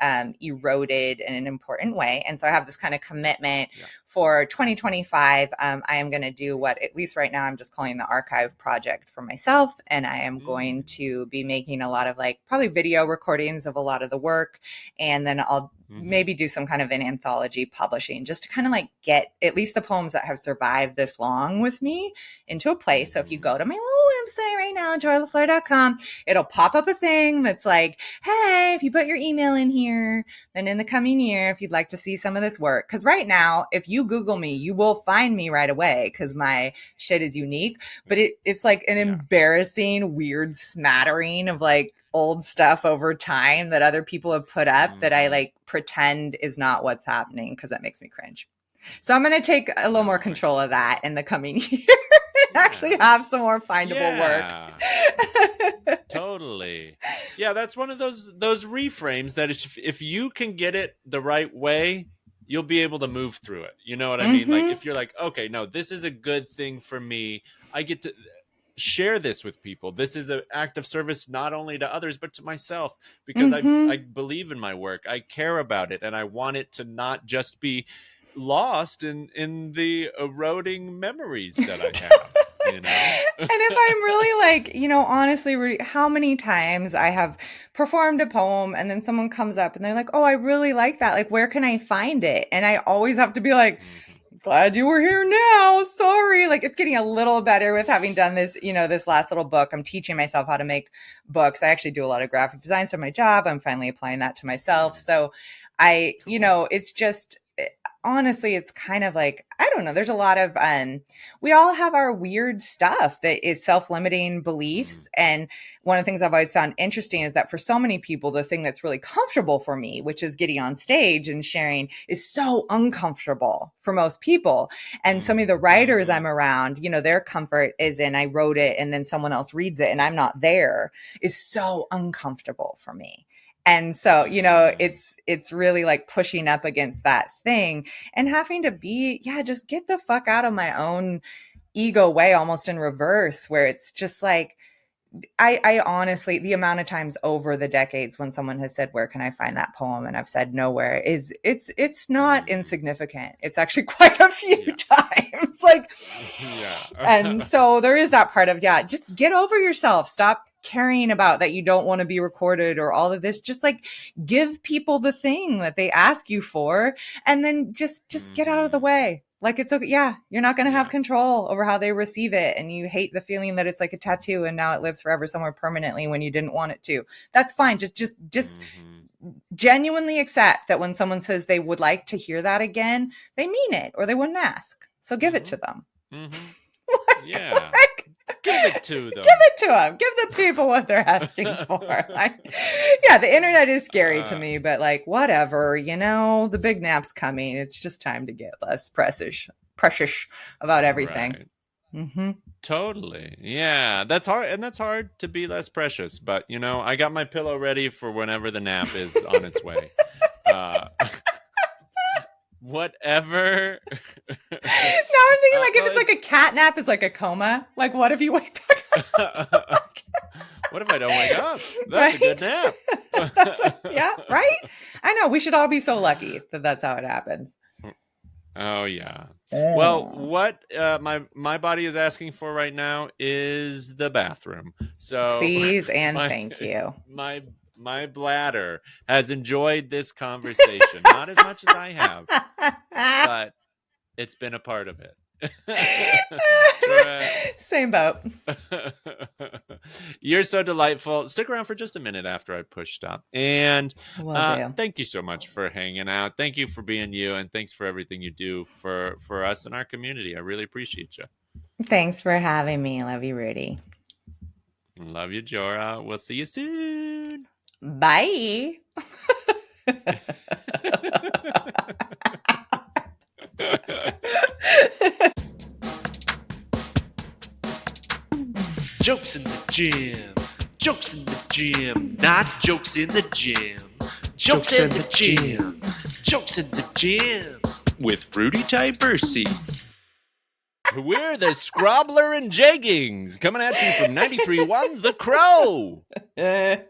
eroded in an important way. And so I have this kind of commitment for 2025. I am going to do what, at least right now, I'm just calling the archive project for myself. And I am going to be making a lot of like probably video recordings of a lot of the work. And then I'll maybe do some kind of an anthology publishing just to kind of like get at least the poems that have survived this long with me into a place. So if you go to my little website right now, joralafleur.com, it'll pop up a thing that's like, hey, if you put your email in here, then in the coming year, if you'd like to see some of this work. Because right now, if you Google me, you will find me right away because my shit is unique. But it's like an embarrassing, weird smattering of like old stuff over time that other people have put up that I like pretend is not what's happening because that makes me cringe. So I'm going to take a little more control of that in the coming year and actually have some more findable work. Totally. Yeah, that's one of those reframes that if you can get it the right way, you'll be able to move through it. You know what I mean? Like if you're like, okay, no, this is a good thing for me. I get to share this with people. This is an act of service not only to others but to myself because I believe in my work. I care about it and I want it to not just be lost in the eroding memories that I have. And if I'm really like, honestly, Rudy, how many times I have performed a poem and then someone comes up and they're like, oh, I really like that. Like, where can I find it? And I always have to be like, glad you were here now. Sorry. Like it's getting a little better with having done this, this last little book. I'm teaching myself how to make books. I actually do a lot of graphic design. So my job, I'm finally applying that to myself. So it's just, honestly, it's kind of like, I don't know. There's a lot of, we all have our weird stuff that is self-limiting beliefs. And one of the things I've always found interesting is that for so many people, the thing that's really comfortable for me, which is getting on stage and sharing, is so uncomfortable for most people. And some of the writers I'm around, their comfort is in, I wrote it and then someone else reads it and I'm not there, is so uncomfortable for me. And so, it's really like pushing up against that thing and having to be, just get the fuck out of my own ego way, almost in reverse, where it's just like, I honestly, the amount of times over the decades when someone has said, where can I find that poem? And I've said nowhere, it's not insignificant. It's actually quite a few times. Like, and so there is that part of, just get over yourself. Stop caring about that you don't want to be recorded or all of this. Just like give people the thing that they ask you for, and then just get out of the way. Like, it's okay. Yeah. You're not going to have control over how they receive it. And you hate the feeling that it's like a tattoo and now it lives forever somewhere permanently when you didn't want it to. That's fine. Just genuinely accept that when someone says they would like to hear that again, they mean it or they wouldn't ask. So give it to them. Give it to them. Give it to them. Give the people what they're asking for. The internet is scary to me, but like, whatever, the big nap's coming. It's just time to get less precious about everything. Right. Totally. Yeah, that's hard. And that's hard to be less precious. But, I got my pillow ready for whenever the nap is on its way. Whatever. Now I'm thinking like if it's like a cat nap is like a coma. Like what if you wake back up? What if I don't wake up? That's a good nap. Right? I know. We should all be so lucky that that's how it happens. Oh yeah. Well, what my body is asking for right now is the bathroom. So please and thank you. My bladder has enjoyed this conversation, not as much as I have, but it's been a part of it. Same boat. You're so delightful. Stick around for just a minute after I push stop. And thank you so much for hanging out. Thank you for being you, and thanks for everything you do for us and our community. I really appreciate you. Thanks for having me. Love you, Rudy. Love you, Jorah. We'll see you soon. Bye. Jokes in the gym. Jokes in the gym. Not jokes in the gym. Jokes in the gym. Jokes in the gym. With Rudy Tyburczy. We're the Scrobbler and Jeggings, coming at you from 93.1 The Crow. Nice.